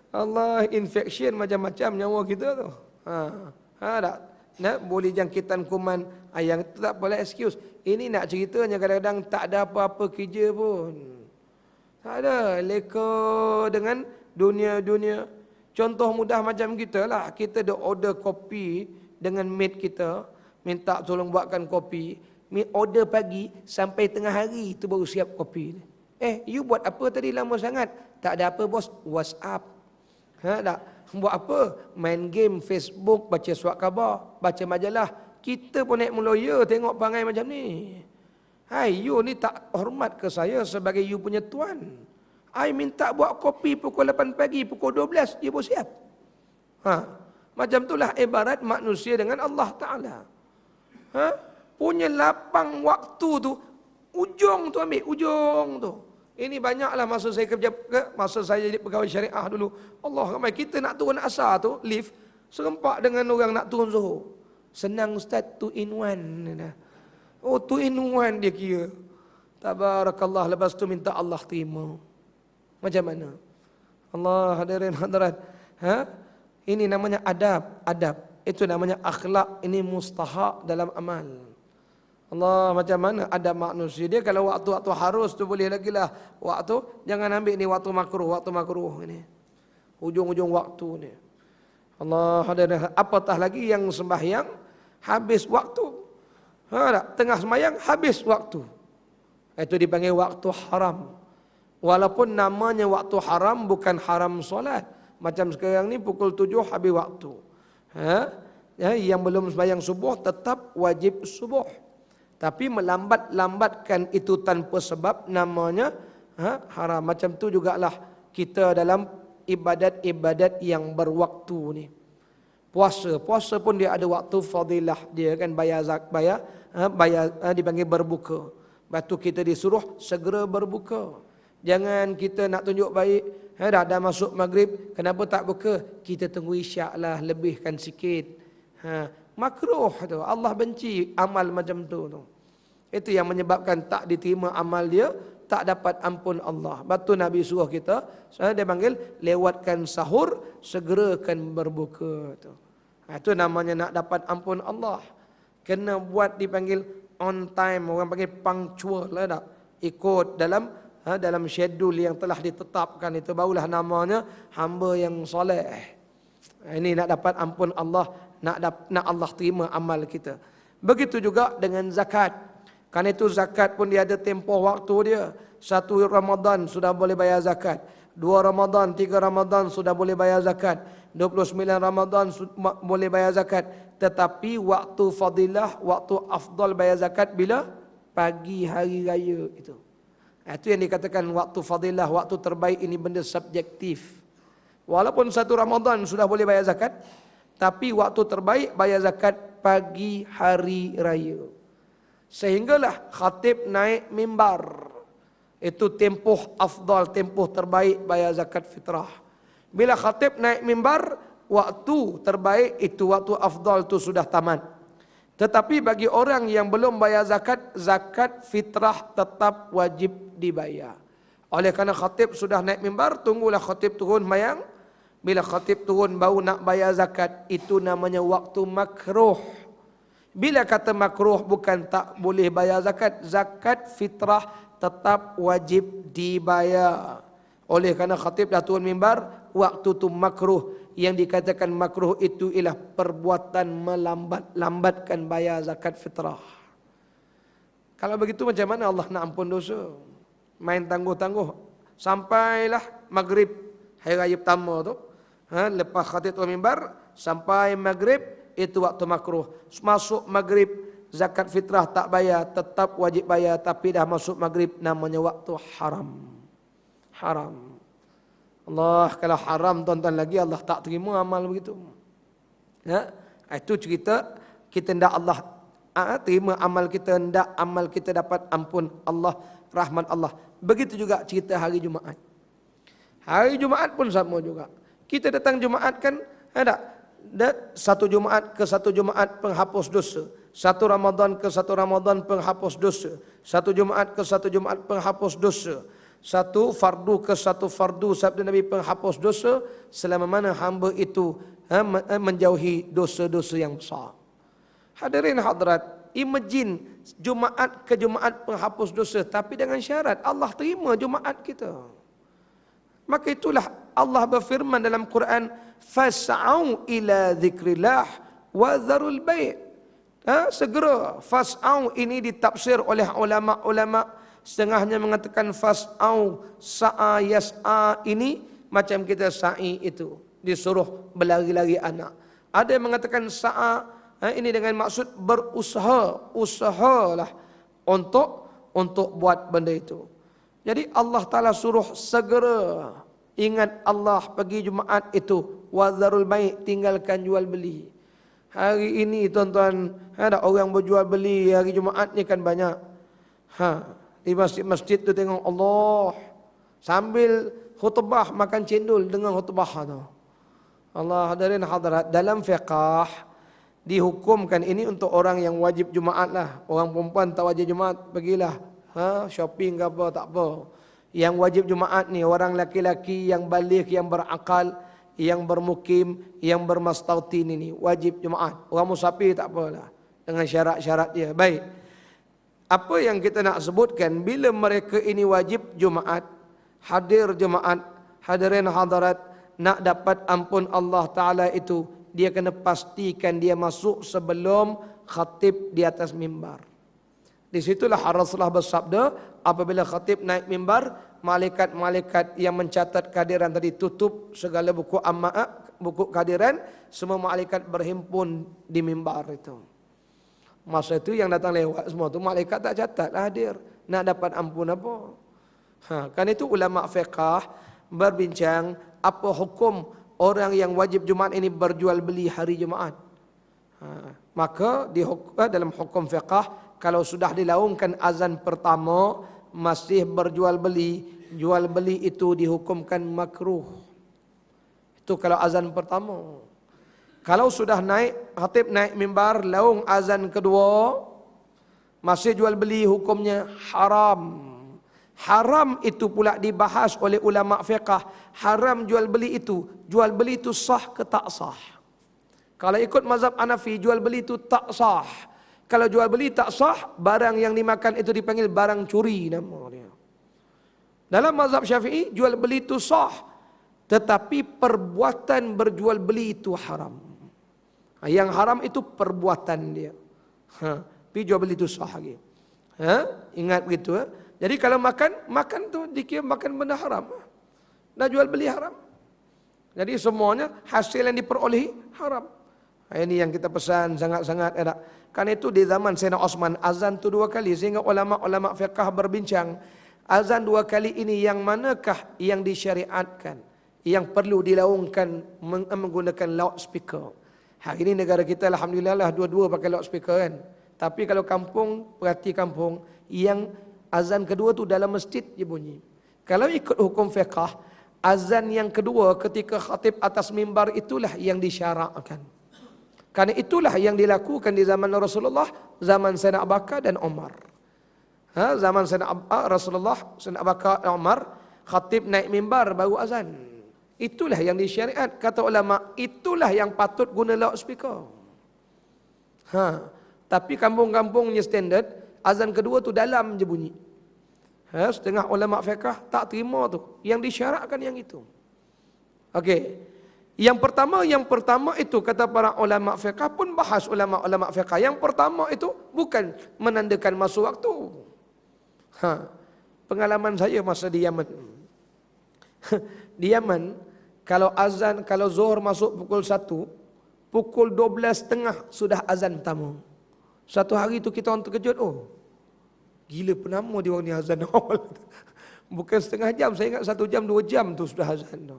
Allah, infection macam-macam nyawa kita tu. Tak. Boleh jangkitan kuman. Yang itu tak boleh excuse. Ini nak ceritanya kadang-kadang tak ada apa-apa kerja pun. Tak ada. Leka dengan dunia-dunia. Contoh mudah macam kita lah. Kita dah order kopi dengan mate kita. Minta tolong buatkan kopi. Order pagi sampai tengah hari itu baru siap kopi. You buat apa tadi lama sangat? Tak ada apa bos, WhatsApp. Tak. Buat apa? Main game, Facebook, baca surat khabar, baca majalah. Kita pun naik mula tengok perangai macam ni. Hai, you ni tak hormat ke saya sebagai you punya tuan. I minta buat kopi pukul 8 pagi, pukul 12 dia baru siap. Macam itulah ibarat manusia dengan Allah Ta'ala. Punya lapang waktu tu, ujung tu ambil, ujung tu. Ini banyaklah masa saya jadi pegawai syariah dulu. Allah ramai kita nak turun asar tu lift serempak dengan orang nak turun Zuhur. Senang ustaz, 2 in 1. Oh 2 in 1 dia kira. Tabarakallah, lepas tu minta Allah terima. Macam mana? Allah hadirin hadirat. Ini namanya adab. Itu namanya akhlak. Ini mustahak dalam amal. Allah macam mana ada manusia dia kalau waktu harus tu boleh lagi lah waktu, jangan ambil ni waktu makruh ini. Hujung-hujung waktu ni. Allah hadirin, apatah lagi yang sembahyang habis waktu. Tengah sembahyang habis waktu. Itu dipanggil waktu haram. Walaupun namanya waktu haram bukan haram solat. Macam sekarang ni pukul 7 habis waktu. Yang belum sembahyang subuh tetap wajib subuh. Tapi melambat-lambatkan itu tanpa sebab namanya haram. Macam tu jugalah kita dalam ibadat-ibadat yang berwaktu ni. Puasa pun dia ada waktu fadilah dia kan, bayar dipanggil berbuka. Lepas tu kita disuruh segera berbuka. Jangan kita nak tunjuk baik, dah masuk maghrib, kenapa tak buka? Kita tunggu isyak lah, lebihkan sikit. Makruh tu, Allah benci amal macam tu. Itu yang menyebabkan tak diterima amal dia, tak dapat ampun Allah. Batu Nabi suruh kita, dia panggil lewatkan sahur, segerakan berbuka. Itu namanya nak dapat ampun Allah. Kena buat dipanggil on time, orang panggil punctual lah tak? Ikut dalam schedule yang telah ditetapkan, itu barulah namanya hamba yang soleh. Ini nak dapat ampun Allah, nak Allah terima amal kita. Begitu juga dengan zakat. Kan itu zakat pun dia ada tempoh waktu dia. 1 Ramadan sudah boleh bayar zakat. 2 Ramadan, 3 Ramadan sudah boleh bayar zakat. 29 Ramadan boleh bayar zakat. Tetapi waktu fadilah, waktu afdal bayar zakat bila? Pagi hari raya itu. Itu yang dikatakan waktu fadilah, waktu terbaik, ini benda subjektif. Walaupun 1 Ramadan sudah boleh bayar zakat, tapi waktu terbaik bayar zakat pagi hari raya. Sehinggalah khatib naik mimbar. Itu tempoh afdal, tempoh terbaik bayar zakat fitrah. Bila khatib naik mimbar, waktu terbaik itu, waktu afdal itu sudah tamat. Tetapi bagi orang yang belum bayar zakat, zakat fitrah tetap wajib dibayar. Oleh kerana khatib sudah naik mimbar, tunggulah khatib turun mayang. Bila khatib turun baru nak bayar zakat, itu namanya waktu makruh. Bila kata makruh bukan tak boleh bayar zakat, zakat fitrah tetap wajib dibayar. Oleh kerana khatib dah turun mimbar, waktu tu makruh. Yang dikatakan makruh itu ialah perbuatan melambatkan bayar zakat fitrah. Kalau begitu macam mana Allah nak ampun dosa? Main tangguh-tangguh. Sampailah maghrib hari raya pertama tu. Lepas khatib turun mimbar, sampai maghrib, itu waktu makruh. Masuk maghrib, zakat fitrah tak bayar, tetap wajib bayar. Tapi dah masuk maghrib, namanya waktu haram. Haram. Allah, kalau haram tuan-tuan lagi, Allah tak terima amal begitu. Itu cerita, kita hendak Allah terima amal kita, hendak amal kita dapat ampun Allah, rahmat Allah. Begitu juga cerita hari Jumaat. Hari Jumaat pun sama juga. Kita datang Jumaat kan, satu Jumaat ke satu Jumaat penghapus dosa. 1 Ramadan ke 1 Ramadan penghapus dosa. 1 Jumaat ke 1 Jumaat penghapus dosa. 1 fardu ke 1 fardu sabda Nabi penghapus dosa, selama mana hamba itu menjauhi dosa-dosa yang besar. Hadirin hadirat, imagine Jumaat ke Jumaat penghapus dosa, tapi dengan syarat Allah terima Jumaat kita. Maka itulah Allah berfirman dalam Quran, fas'au ila dzikrillah wa dzarul bai'. Segera, fas'au ini ditafsir oleh ulama-ulama, setengahnya mengatakan fas'au, sa'a yas'a ini macam kita sa'i itu, disuruh berlari-lari anak. Ada yang mengatakan sa'a ini dengan maksud berusaha, usahalah untuk buat benda itu. Jadi Allah Ta'ala suruh segera. Ingat Allah pergi Jumaat itu, wazarul bai', tinggalkan jual beli. Hari ini tuan-tuan, ada orang berjual beli hari Jumaat ni kan banyak. Di masjid-masjid tu tengok Allah. Sambil khutbah makan cendol dengan khutbah tu. Allah hadirin hadirat, dalam fiqh dihukumkan ini untuk orang yang wajib Jumaat lah. Orang perempuan tak wajib Jumaat, pergilah shopping ke apa, tak apa. Yang wajib Jumaat ni orang laki-laki yang baligh, yang berakal, yang bermukim, yang bermastautin ini wajib Jumaat. Orang musafir tak apalah dengan syarat-syarat dia. Baik. Apa yang kita nak sebutkan, bila mereka ini wajib Jumaat, hadir Jumaat, hadirin hadirat, nak dapat ampun Allah Ta'ala itu, dia kena pastikan dia masuk sebelum khatib di atas mimbar. Di situlah Rasulullah bersabda, apabila khatib naik mimbar, malaikat-malaikat yang mencatat kehadiran tadi tutup segala buku buku kehadiran, semua malaikat berhimpun di mimbar itu. Masa itu yang datang lewat semua tu malaikat tak catat hadir, nak dapat ampun apa. Kan itu ulama fiqh berbincang apa hukum orang yang wajib Jumaat ini berjual beli hari Jumaat. Maka dalam hukum fiqh, kalau sudah dilaungkan azan pertama masih berjual beli, jual beli itu dihukumkan makruh. Itu kalau azan pertama. Kalau sudah naik, khatib naik mimbar, laung azan kedua, masih jual beli, hukumnya haram. Haram itu pula dibahas oleh ulama fiqh. Haram jual beli itu sah ke tak sah? Kalau ikut mazhab Hanafi, jual beli itu tak sah. Kalau jual beli tak sah, barang yang dimakan itu dipanggil barang curi nama dia. Dalam mazhab Syafi'i, jual beli itu sah, tetapi perbuatan berjual beli itu haram. Yang haram itu perbuatan dia. Tapi jual beli itu sah lagi. Ingat begitu. Jadi kalau makan tu dikira makan benda haram. Nak jual beli haram. Jadi semuanya hasil yang diperolehi haram. Ini yang kita pesan sangat-sangat ada. Kan itu di zaman Sayyidina Osman azan tu 2 kali, sehingga ulama-ulama fiqh berbincang, azan 2 kali ini yang manakah yang disyariatkan, yang perlu dilaungkan menggunakan loudspeaker. Hari ini negara kita alhamdulillah lah dua-dua pakai loudspeaker kan. Tapi kalau kampung, perhati kampung, yang azan kedua tu dalam masjid je bunyi. Kalau ikut hukum fiqh, azan yang kedua ketika khatib atas mimbar itulah yang disyarakkan. Karena itulah yang dilakukan di zaman Rasulullah, zaman Sayyidina Abu Bakar dan Umar. Zaman Sayyidina Rasulullah, Sayyidina Abu Bakar dan Umar, khatib naik mimbar baru azan. Itulah yang disyariat. Kata ulama, itulah yang patut guna loudspeaker. Tapi kampung-kampungnya standard, azan kedua tu dalam je bunyi. Setengah ulama fiqh tak terima tu. Yang disyaratkan yang itu. Okey. Yang pertama itu kata para ulama fiqh pun bahas ulama-ulama fiqh. Yang pertama itu bukan menandakan masuk waktu. Pengalaman saya masa di Yaman. Di Yaman, kalau zuhur masuk pukul 1, pukul 12.30 sudah azan pertama. Satu hari itu kita orang terkejut, gila penama dia orang ni azan awal. Bukan setengah jam, saya ingat 1 jam 2 jam tu sudah azan tu.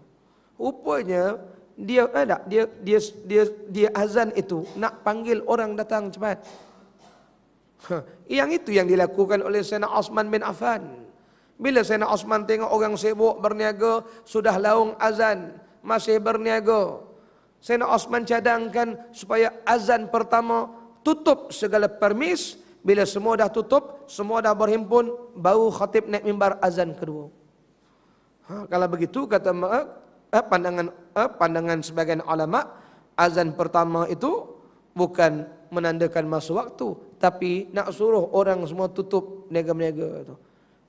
Rupanya dia azan itu nak panggil orang datang cepat. Yang itu yang dilakukan oleh Sayyidina Osman bin Affan. Bila Sayyidina Osman tengok orang sibuk berniaga, sudah laung azan, masih berniaga, Sayyidina Osman cadangkan supaya azan pertama tutup segala permis. Bila semua dah tutup, semua dah berhimpun, baru khatib naik mimbar azan kedua. Kalau begitu kata pandangan sebagian ulama, azan pertama itu bukan menandakan masuk waktu, tapi nak suruh orang semua tutup niaga-niaga tu.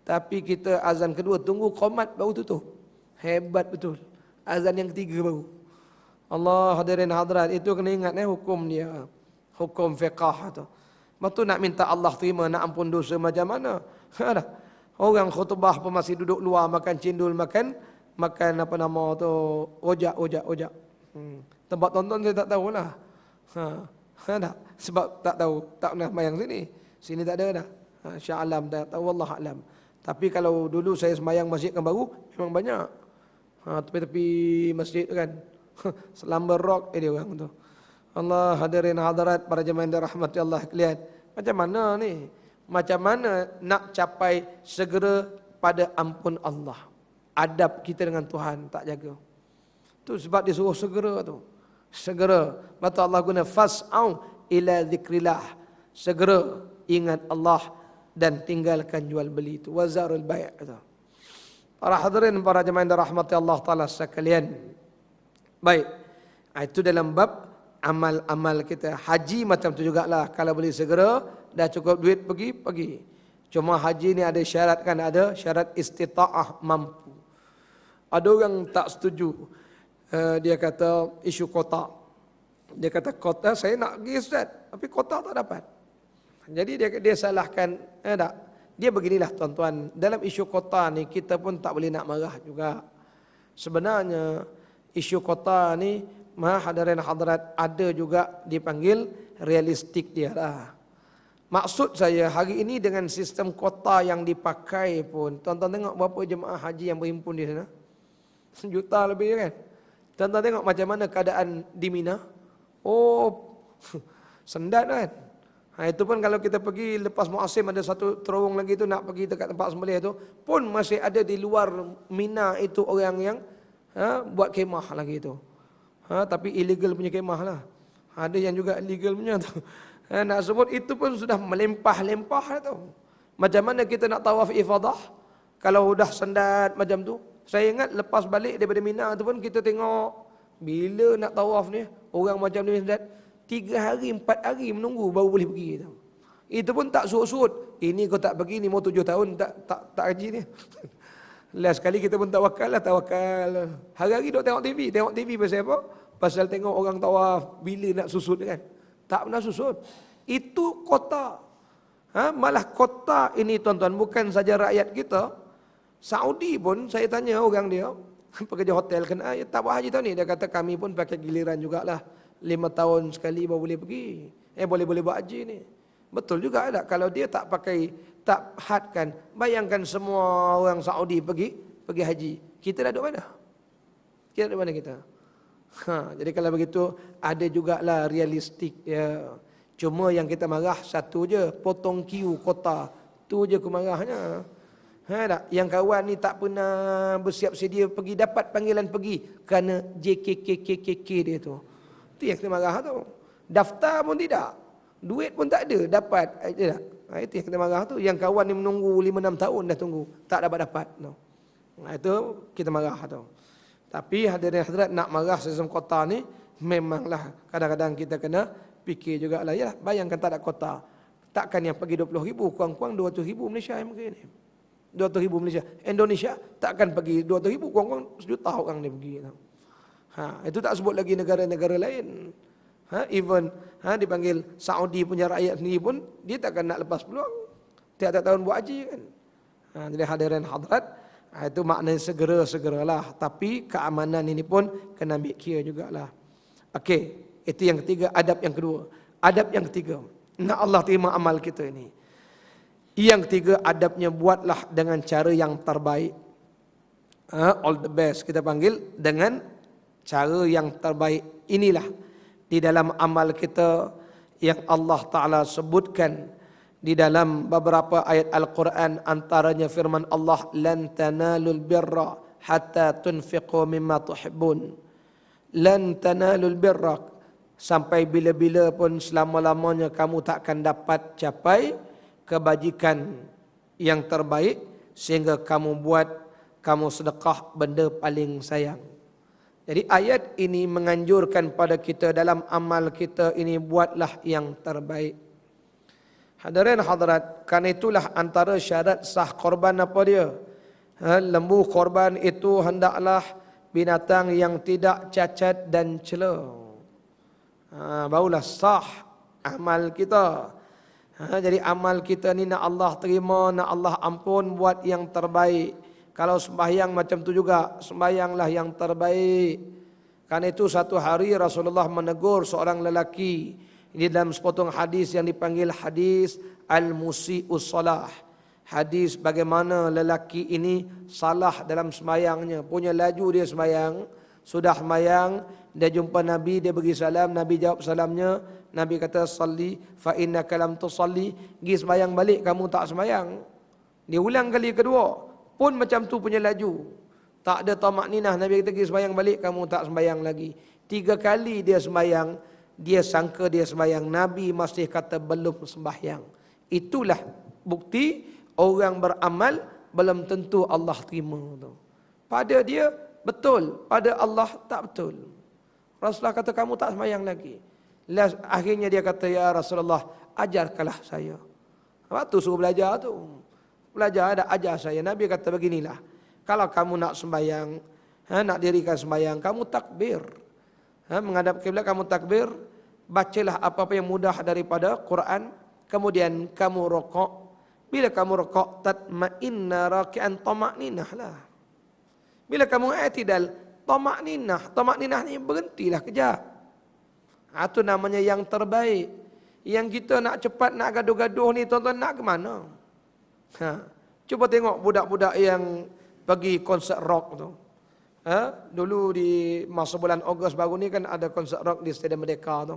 Tapi kita azan kedua tunggu qomat baru tutup. Hebat betul. Azan yang ketiga baru. Allah hadirin hadirat, itu kena ingat hukum dia. Hukum fiqh tu. Betul nak minta Allah terima, nak ampun dosa macam mana? Orang khutbah pun masih duduk luar makan cendol, makan apa nama tu, ojak. Tempat tonton saya tak tahulah. Sebab tak tahu, tak pernah mayang sini tak ada dah. Syah alam tak tahu, wallah alam. Tapi kalau dulu saya semayang masjid kan baru, memang banyak. Tepi-tepi masjid tu kan. Selambar rock dia orang tu. Allah hadirin hadirat para jemaah yang dirahmati Allah sekalian. Macam mana ni? macam mana nak capai segera pada ampun Allah. Adab kita dengan Tuhan tak jaga. Tu sebab dia suruh segera tu. Segera. Maka Allah guna fas'au ila zikrillah. Segera ingat Allah dan tinggalkan jual beli itu. Wazarul bai' itu. Para hadirin, para jemaah yang dirahmati Allah Taala sekalian. Baik. Itu dalam bab amal-amal kita. Haji macam tu jugalah. Kalau boleh segera, dah cukup duit pergi. Cuma haji ni ada syarat kan, ada syarat istita'ah, mampu. Ada orang tak setuju. Dia kata isu kota. Dia kata kota saya nak pergi Ustaz, tapi kota tak dapat. Jadi dia salahkan. Tak. Dia beginilah tuan-tuan. Dalam isu kota ni kita pun tak boleh nak marah juga. Sebenarnya isu kota ni hadirin hadirat ada juga dipanggil realistik dia lah. Maksud saya hari ini dengan sistem kota yang dipakai pun, tuan-tuan tengok berapa jemaah haji yang berhimpun di sana. 1 juta lebih kan. Tuan-tuan tengok macam mana keadaan di Mina. Oh, sendat kan. Itu pun kalau kita pergi lepas muasim ada satu terowong lagi tu nak pergi dekat tempat sembelih tu, pun masih ada di luar Mina itu orang yang buat kemah lagi tu. Tapi illegal punya kemah lah. Ada yang juga illegal punya tu. Nak sebut itu pun sudah melempah-lempah tu. Macam mana kita nak tawaf ifadah kalau dah sendat macam tu? Saya ingat lepas balik daripada Mina tu pun kita tengok bila nak tawaf ni orang macam ni sendat 3 hari 4 hari menunggu baru boleh pergi tu. Itu pun tak surut-surut. Ini kau tak pergi ni mau 7 tahun tak haji ni. Last kali kita pun tawakal. Hari-hari duk tengok TV pasal apa? Pasal tengok orang tawaf bila nak susut kan. Tak pernah susut. Itu kota. Malah kota ini tuan-tuan bukan saja rakyat kita. Saudi pun saya tanya orang dia, pekerja hotel kan, tak buat haji tahun ni. Dia kata kami pun pakai giliran jugalah. 5 tahun sekali baru boleh pergi. Boleh buat haji ni. Betul juga tak? Kalau dia tak pakai, tak hadkan. Bayangkan semua orang Saudi pergi haji. Kita dah duduk mana? Kita duduk mana kita? Jadi kalau begitu, ada jugalah realistik. Ya. Cuma yang kita marah satu je, potong queue kota. Tu je kemarahnya. Tak? Yang kawan ni tak pernah bersiap sedia pergi, dapat panggilan pergi kerana JKKKKK dia tu. Itu yang kita marah tu. Daftar pun tidak. Duit pun tak ada, dapat. Itu yang kita marah tu. Yang kawan ni menunggu 5-6 tahun dah tunggu, tak dapat. No. Itu kita marah tu. Tapi hadirin hadirat nak marah sistem kota ni, memanglah kadang-kadang kita kena fikir jugalah. Ya, bayangkan tak ada kota. Takkan yang pergi 20,000, kurang-kurang 200,000 Malaysia yang pergi ni. 200,000 Malaysia. Indonesia takkan pergi 200,000, kurang-kurang 1 juta orang dia pergi. Itu tak sebut lagi negara-negara lain. Even dipanggil Saudi punya rakyat sendiri pun dia takkan nak lepas peluang. Tiap-tiap tahun buat haji kan. Jadi hadirin hadirat, itu maknanya segera-segeralah. Tapi keamanan ini pun kena ambil kira jugalah. Okey, itu yang ketiga, adab yang kedua. Adab yang ketiga, nak Allah terima amal kita ini. Yang ketiga adabnya, buatlah dengan cara yang terbaik. All the best kita panggil dengan cara yang terbaik. Inilah di dalam amal kita yang Allah Ta'ala sebutkan di dalam beberapa ayat Al-Quran, antaranya firman Allah, lan tanalul birra hatta tunfiqu mimma tuhibbun. Lan tanalul birra, sampai bila-bila pun selama-lamanya kamu takkan dapat capai kebajikan yang terbaik sehingga kamu sedekah benda paling sayang. Jadi ayat ini menganjurkan pada kita dalam amal kita ini, buatlah yang terbaik. Hadirin hadirat, kerana itulah antara syarat sah korban apa dia? Lembu korban itu hendaklah binatang yang tidak cacat dan cela. Barulah sah amal kita. Jadi amal kita ni nak Allah terima, nak Allah ampun, buat yang terbaik. Kalau sembahyang macam tu juga, sembahyanglah yang terbaik. Karena itu satu hari Rasulullah menegur seorang lelaki. Ini dalam sepotong hadis yang dipanggil hadis Al-Musi'us Salah. Hadis bagaimana lelaki ini salah dalam sembahyangnya. Punya laju dia sembahyang, Sudah sembahyang, dia jumpa Nabi, dia bagi salam, Nabi jawab salamnya, Nabi kata salli fa innaka lam tusalli, pergi sembahyang balik kamu tak sembahyang. Dia ulang kali kedua, pun macam tu punya laju. Tak ada tamak ninah, Nabi kata pergi sembahyang balik kamu tak sembahyang lagi. 3 kali dia sembahyang, dia sangka dia sembahyang, Nabi masih kata belum sembahyang. Itulah bukti orang beramal belum tentu Allah terima tu. Pada dia betul, pada Allah tak betul. Rasulullah kata kamu tak sembahyang lagi. Akhirnya dia kata, ya Rasulullah, ajarkanlah saya. Waktu suruh belajar tu, belajar ada ajar saya. Nabi kata beginilah, kalau kamu nak sembahyang, nak dirikan sembahyang, kamu takbir. Menghadap kiblat kamu takbir, bacalah apa-apa yang mudah daripada Quran, kemudian kamu rokok. Bila kamu rokok, tatma'inna raki'an tamakninah lah. Bila kamu i'tidal, tamakninah. Tamakninah ni berhentilah kejap. Itu namanya yang terbaik. Yang kita nak cepat, nak gaduh-gaduh ni, tuan-tuan nak ke mana? Cuba tengok budak-budak yang pergi konsert rock tu. Dulu di masa bulan Ogos baru ni kan ada konsert rock di Stadium Merdeka tu.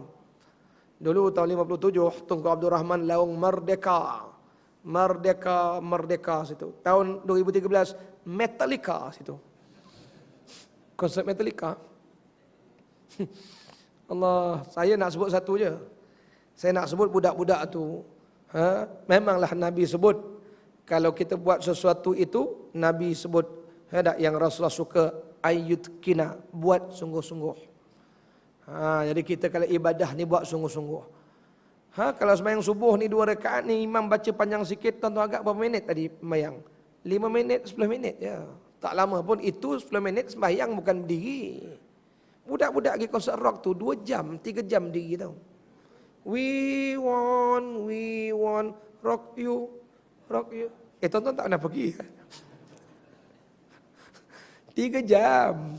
Dulu tahun 57, Tunku Abdul Rahman laung Merdeka. Merdeka situ. Tahun 2013, Metallica situ. Konsert Metallica. Allah, saya nak sebut satu je. Saya nak sebut budak-budak tu. Memanglah Nabi sebut, kalau kita buat sesuatu itu, Nabi sebut, yang Rasulullah suka, ayyutkina, buat sungguh-sungguh. Jadi kita kalau ibadah ni buat sungguh-sungguh. Kalau sembahyang subuh ni 2 rakaat ni, imam baca panjang sikit, tuan-tuan agak berapa minit tadi sembahyang? 5 minit, 10 minit je. Tak lama pun, itu 10 minit sembahyang bukan berdiri. Budak-budak pergi konsert rock tu 2 jam, 3 jam diri tau. We want rock you. Tuan-tuan tak pernah pergi kan? 3 jam.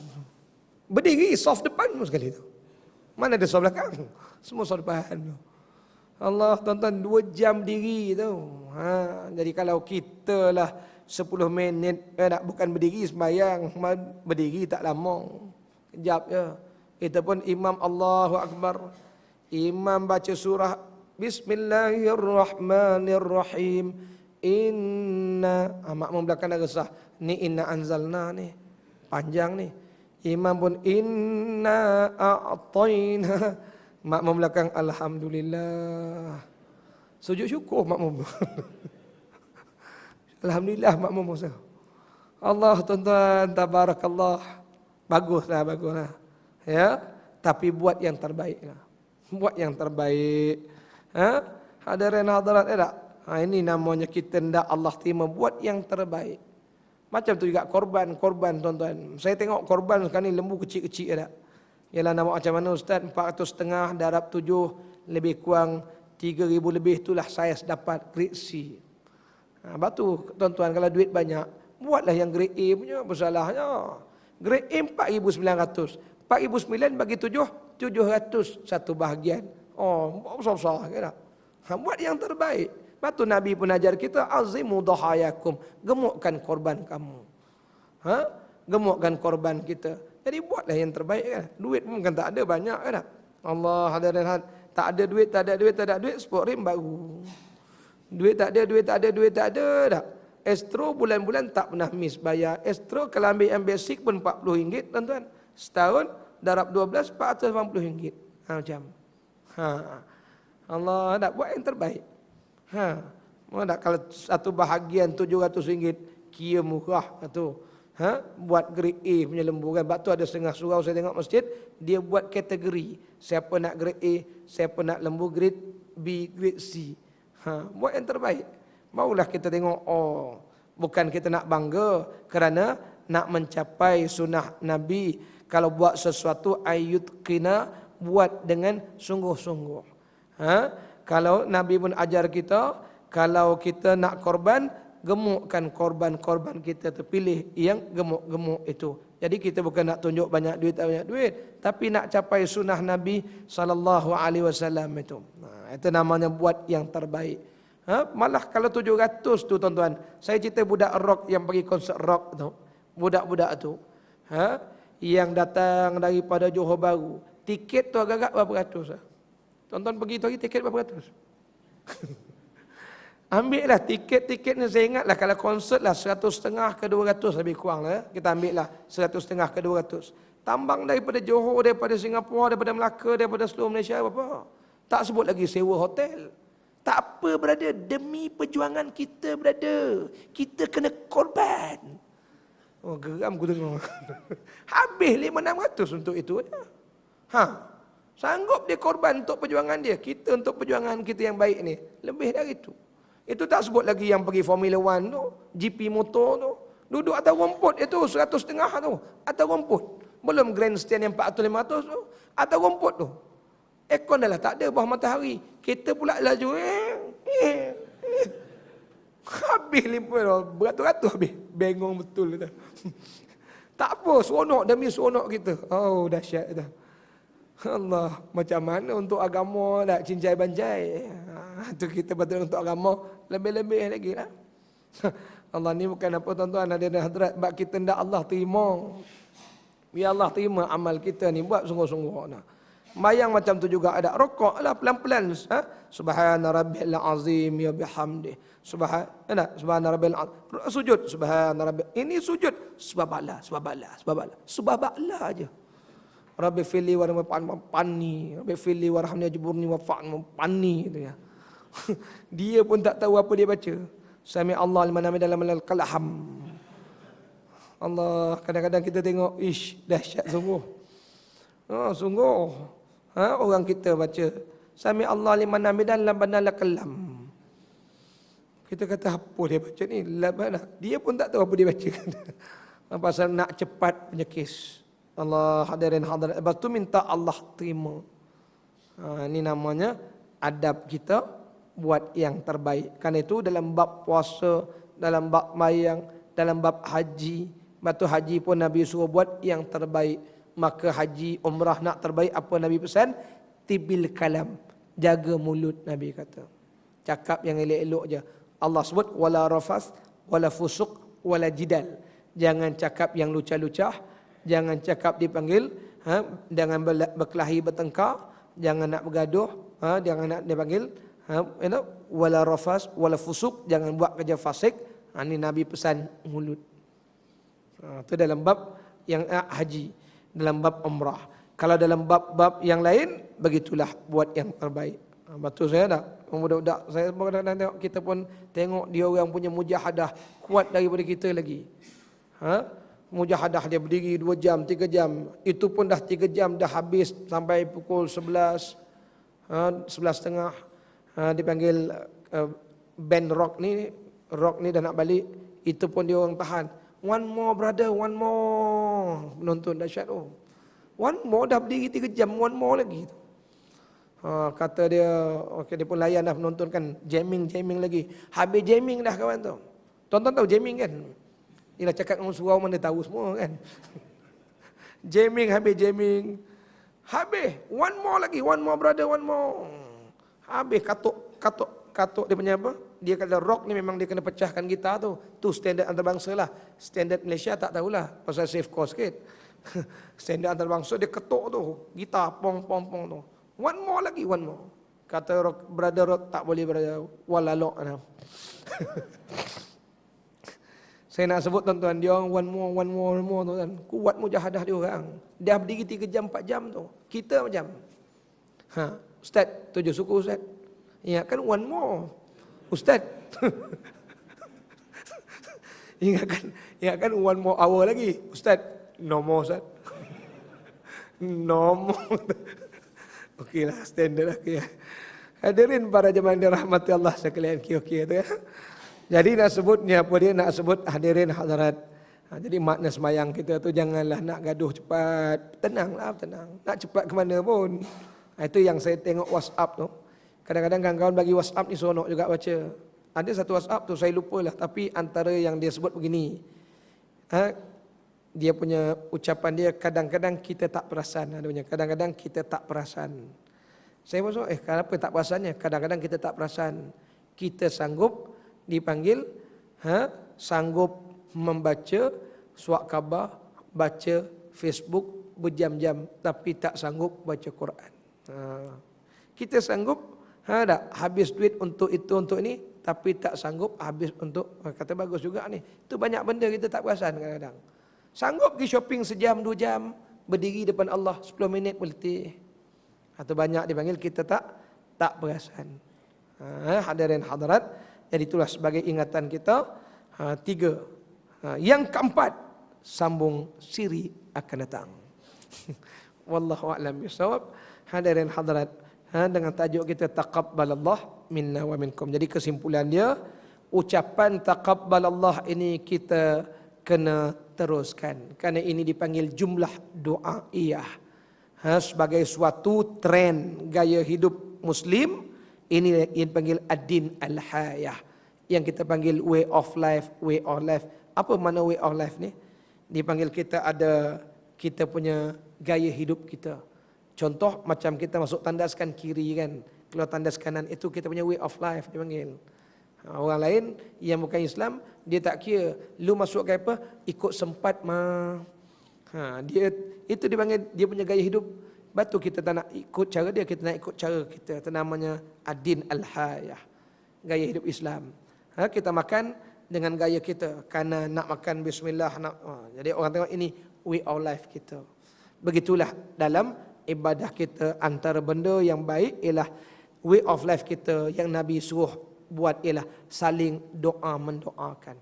Berdiri, soft depan pun sekali tu. Mana ada soft belakang? Semua soft depan tu. Allah, tuan-tuan 2 jam diri tu. Jadi kalau kita lah 10 minit, bukan berdiri sembahyang, berdiri tak lama. Kejap je. Kita pun imam Allahu Akbar. Imam baca surah Bismillahirrahmanirrahim. Inna. Makmum belakang dah resah. Ni inna anzalna ni. Panjang ni. Imam pun inna a'tayna. Makmum belakang alhamdulillah. Sujud syukur makmum. Alhamdulillah makmum Musa. Allah, tuan-tuan, tabarakallah. Baguslah. Ya, tapi buat yang terbaiklah. Buat yang terbaik. Hadirin hadirat tak? Ini namanya kita hendak Allah terima, buat yang terbaik. Macam tu juga korban tuan-tuan. Saya tengok korban sekarang ni lembu kecil-kecil tak? Yalah nama macam mana Ustaz, 400,500 darab 7 lebih kurang 3,000 lebih, itulah saya dapat grade C. Batu tuan-tuan, kalau duit banyak, buatlah yang grade A punya, bersalahnya. Grade A 4,900. 4,900 bagi 700 satu bahagian. Besar-besar ke tak? Buat yang terbaik. Batu Nabi pun ajar kita, azimu dhahayakum, gemukkan korban kamu. Gemukkan korban kita. Jadi buatlah yang terbaik kan. Duit pun kan tak ada banyak kan tak? Allah hadirin, tak ada duit, sport rim baru. Duit tak ada tak? Astro bulan-bulan tak pernah miss bayar. Astro kalau ambil yang basic pun RM40 tuan-tuan. Setahun darab 12 RM480. Macam. Allah nak buat yang terbaik. Kalau satu bahagian RM700 kira murah tu. Buat grade A punya lembu kan. Sebab tu ada setengah surau saya tengok masjid, dia buat kategori. Siapa nak grade A, siapa nak lembu grade B, grade C. Buat yang terbaik. Barulah kita tengok, bukan kita nak bangga kerana nak mencapai sunnah Nabi. Kalau buat sesuatu ayyutkina, buat dengan sungguh-sungguh. Kalau Nabi pun ajar kita, kalau kita nak korban, gemukkan korban-korban kita, terpilih yang gemuk-gemuk itu. Jadi kita bukan nak tunjuk banyak duit, tapi nak capai sunnah Nabi SAW itu. Itu namanya buat yang terbaik. Malah kalau 700 tu tuan-tuan, saya cerita budak rock yang pergi konsert rock tu, budak-budak tu, yang datang daripada Johor Bahru, tiket tu agak-agak berapa ratus lah. Tonton pergi tu lagi tiket berapa ratus. Ambil lah tiket ni, saya ingat lah kalau konsert lah 150 ke 200 lebih kurang lah. Kita ambil lah 150 ke 200. Tambang daripada Johor, daripada Singapura, daripada Melaka, daripada seluruh Malaysia apa. Tak sebut lagi sewa hotel. Tak apa brother, demi perjuangan kita brother. Kita kena korban. Oh geram aku tengok. Habis 500-600 untuk itu. Sanggup dia korban untuk perjuangan dia. Kita untuk perjuangan kita yang baik ni. Lebih dari itu. Itu tak sebut lagi yang pergi Formula 1 tu. GP motor tu. Duduk atas rumput itu 150 tu. Atas rumput. Belum grandstand yang 400-500 tu. Atas rumput tu. Aircon dah lah tak ada, bawah matahari. Kita pula laju. Habis beratus-ratus habis. Bengong betul tu. Tak apa, seronok demi seronok kita. Oh, dahsyat dah. Allah, macam mana untuk agama nak cincai banjai. Tu kita betul untuk agama lebih-lebih lagi lah. Allah ni bukan apa tuan-tuan, ada hadrat bab kita ndak Allah terima. Biar Allah terima amal kita ni buat sungguh-sungguh nah. Mayang macam tu juga ada. Rokok lah pelan-pelan. Subhana rabbil azim ya bihamdi. Subhana rabbil azim. Sujud. Subhana rabbil. Ini sujud. Subhanallah. Aja. Rabbi fili warhamni pani. Rabbi fili warhamni ajburni wafa'ni pani. Itu ya. Dia pun tak tahu apa dia baca. Sami Allah liman hamid dalam al-qalham. Allah, kadang-kadang kita tengok, dahsyat sungguh. Sungguh. Orang kita baca Sami Allah liman hamidan labanal kalam. Kita kata apa dia baca ni? Labana. Dia pun tak tahu apa dia baca. Pasal nak cepat punya kes. Allah hadirin hadirat. Lepas tu minta Allah terima. Ini namanya adab kita buat yang terbaik. Kan itu dalam bab puasa, dalam bab mayang, dalam bab haji. Batu haji pun Nabi suruh buat yang terbaik. Maka haji, umrah nak terbaik apa Nabi pesan? Tibil kalam. Jaga mulut Nabi kata. Cakap yang elok-elok je. Allah sebut wala rafas, wala fusuq, wala jidal. Jangan cakap yang lucah-lucah. Jangan cakap dipanggil. Jangan berkelahi bertengkar. Jangan nak bergaduh. Jangan nak dipanggil. Wala rafas, wala fusuq. Jangan buat kerja fasik. Ini Nabi pesan mulut. Itu dalam bab yang haji. Dalam bab umrah. Kalau dalam bab-bab yang lain, begitulah buat yang terbaik. Betul saya tak? Budak-budak saya kadang-kadang tengok, kita pun tengok dia orang punya mujahadah kuat daripada kita lagi. Mujahadah dia berdiri 2 jam, 3 jam. Itu pun dah 3 jam dah habis sampai pukul 11, 11.30. Dipanggil band rock ni dah nak balik. Itu pun dia orang tahan. One more brother, one more. Menonton dahsyat tu. One more dah berdiri 3 jam, one more lagi. Kata dia, dia pun layan dah menonton kan. Jamming lagi. Habis jamming dah kawan tu. Tonton tahu jamming kan? Ialah cakap dengan surau mana tahu semua kan. Jamming, habis jamming. Habis, one more lagi, one more brother, one more. Habis katuk dia punya apa? Dia kata rock ni memang dia kena pecahkan gitar tu. Tu standard antarabangsa lah. Standard Malaysia tak tahulah. Pasal safe course sikit. Standard antarabangsa dia ketuk tu. Gitar pong tu. One more lagi, one more. Kata rock, brother rock tak boleh brother. Walalok. Saya nak sebut tuan-tuan, dia orang one more tu kan. Kuat mujahadah dia orang. Dia berdiri 3 jam, 4 jam tu. Kita macam. Ustaz, 7 suku Ustaz. Ingatkan one more. Ustaz. Ingatkan one more hour lagi. Ustaz, no more Ustaz. No more. Okeylah, standard lah. Okay. Hadirin para jemaah yang dirahmati Allah sekalian. Okey tu ya. Jadi nak sebutnya apa dia? Nak sebut hadirin hadirat. Jadi makna semayang kita tu janganlah nak gaduh cepat. Tenanglah, tenang. Nak cepat ke mana pun. Itu yang saya tengok WhatsApp tu. Kadang-kadang kawan-kawan bagi WhatsApp ni seronok juga baca. Ada satu WhatsApp tu saya lupa lah. Tapi antara yang dia sebut begini. Dia punya ucapan dia kadang-kadang kita tak perasan. Kadang-kadang kita tak perasan. Saya masuk, kenapa tak perasannya? Kadang-kadang kita tak perasan. Kita sanggup dipanggil, sanggup membaca surat khabar, baca Facebook berjam-jam tapi tak sanggup baca Quran. Kita sanggup tak habis duit untuk itu untuk ini tapi tak sanggup habis untuk kata bagus juga ni. Itu banyak benda kita tak perasan kadang-kadang. Sanggup pergi shopping sejam 2 jam, berdiri depan Allah 10 minit berletih. Atau banyak dipanggil kita tak perasan. Hadirin hadirat, jadi itulah sebagai ingatan kita. 3. Yang keempat, sambung siri akan datang. Wallahu a'lam bishawab. Hadirin hadirat, dengan tajuk kita taqabbalallah minna wa minkum. Jadi kesimpulan dia, ucapan taqabbalallah ini kita kena teruskan. Kerana ini dipanggil jumlah doaiyah. Sebagai suatu trend gaya hidup Muslim, ini yang dipanggil ad-din al-hayah. Yang kita panggil way of life, way of life. Apa makna way of life ni? Dipanggil kita ada kita punya gaya hidup kita. Contoh macam kita masuk tandaskan kiri kan. Kalau tandas kanan itu kita punya way of life dipanggil. Orang lain yang bukan Islam, dia tak kira. Lu masuk ke apa? Ikut sempat mah. Dia itu dipanggil dia punya gaya hidup. Batu kita tak nak ikut cara dia, kita nak ikut cara kita. Itu namanya ad-din al-hayah. Gaya hidup Islam. Kita makan dengan gaya kita. Kerana nak makan bismillah. Jadi orang tengok ini way of life kita. Begitulah dalam ibadah kita, antara benda yang baik ialah way of life kita yang Nabi suruh buat ialah saling doa mendoakan.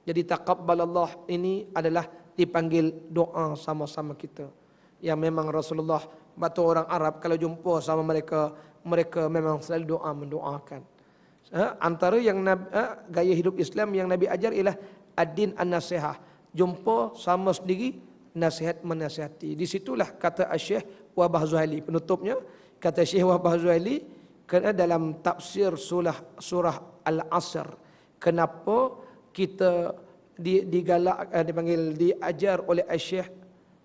Jadi taqabbalallah ini adalah dipanggil doa sama-sama kita. Yang memang Rasulullah, batu orang Arab kalau jumpa sama mereka, mereka memang selalu doa mendoakan. Antara yang gaya hidup Islam yang Nabi ajar ialah ad-din an-nasihah. Jumpa sama sendiri, nasihat menasihati. Di situlah kata Syekh Wahbah Zuhaili, penutupnya kata Syekh Wahbah Zuhaili, kerana dalam tafsir surah Al-Asr, kenapa kita diajar oleh Syekh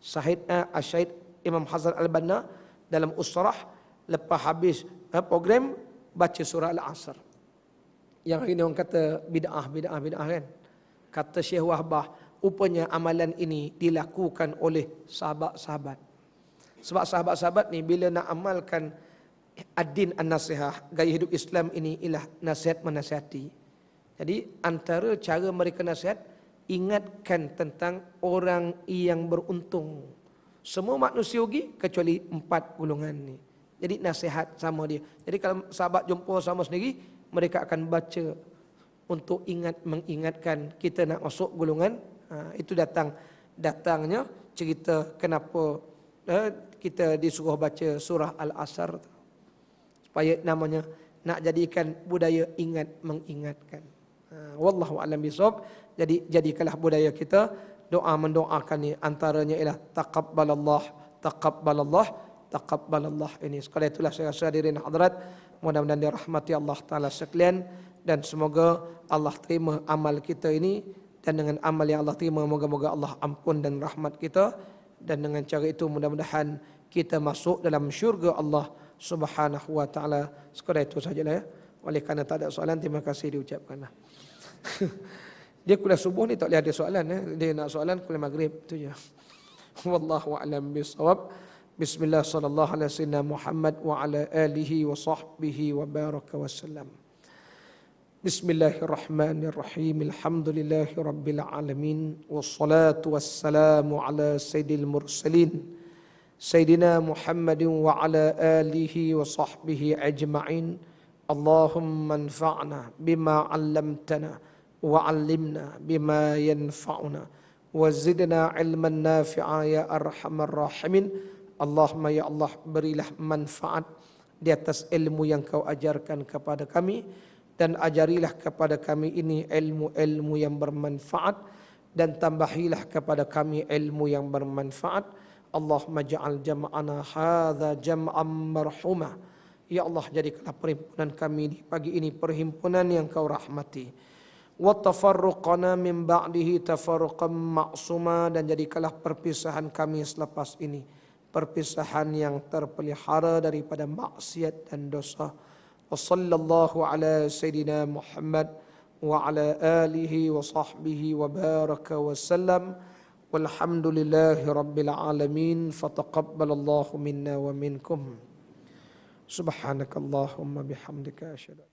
Syahid Imam Hasan Al-Banna dalam usrah, lepas habis program baca surah Al-Asr. Yang ini orang kata bid'ah kan. Kata Syekh Wahbah, rupanya amalan ini dilakukan oleh sahabat-sahabat. Sebab sahabat-sahabat ni bila nak amalkan ad-din an-nasihah, gaya hidup Islam ini ialah nasihat menasihati. Jadi antara cara mereka nasihat, ingatkan tentang orang yang beruntung. Semua manusia rugi kecuali 4 golongan ni. Jadi nasihat sama dia. Jadi kalau sahabat jumpa sama sendiri, mereka akan baca untuk mengingatkan kita nak masuk golongan. Itu datangnya cerita kenapa kita disuruh baca surah Al-Asr, supaya namanya nak jadikan budaya ingat mengingatkan. Wallahu a'lam bishawab. Jadi jadikanlah budaya kita doa mendoakan ni, antaranya ialah taqabbalallah, taqabbalallah, taqabbalallah ini. Sekali itulah saya rasa hadirin hadirat, mudah-mudahan dirahmati Allah Taala sekalian, dan semoga Allah terima amal kita ini, dan dengan amal yang Allah terima moga-moga Allah ampun dan rahmat kita, dan dengan cara itu mudah-mudahan kita masuk dalam syurga Allah Subhanahu wa taala. Sekadar itu sajalah ya. Oleh kerana tak ada soalan, terima kasih diucapkanlah. Dia kuliah subuh ni tak boleh ada soalan ya. Dia nak soalan kuliah maghrib tu je. Wallahu a'lam bishawab. Bismillah sallallahu alaihi wasallam Muhammad wa ala alihi wa sahbihi wa baraka wasallam. Bismillahirrahmanirrahim. Alhamdulillahi rabbil alamin. Wassalatu wassalamu ala sayyidil mursalin. Sayyidina Muhammadin wa ala alihi wa sahbihi ajma'in. Allahumma anfa'na bima 'allamtana wa 'allimna bima yanfa'una wa zidna 'ilman nafi'a ya arhamar rahimin. Allahumma ya Allah, berilah manfaat di atas ilmu yang kau ajarkan kepada kami, dan ajarilah kepada kami ini ilmu-ilmu yang bermanfaat, dan tambahilah kepada kami ilmu yang bermanfaat. Allahumma ja'al jam'ana hadza jam'an marhumah. Ya Allah, jadikanlah perhimpunan kami di pagi ini perhimpunan yang kau rahmati. Wa tafarruqana min ba'dihi tafarruqan ma'suma, dan jadikanlah perpisahan kami selepas ini perpisahan yang terpelihara daripada maksiat dan dosa. Wa sallallahu ala sayyidina Muhammad wa ala alihi wa sahbihi wa baraka wa sallam. Walhamdulillahi rabbil alamin. Fataqabbalallahu minna wa minkum. Subhanakallahumma bihamdika asyhadu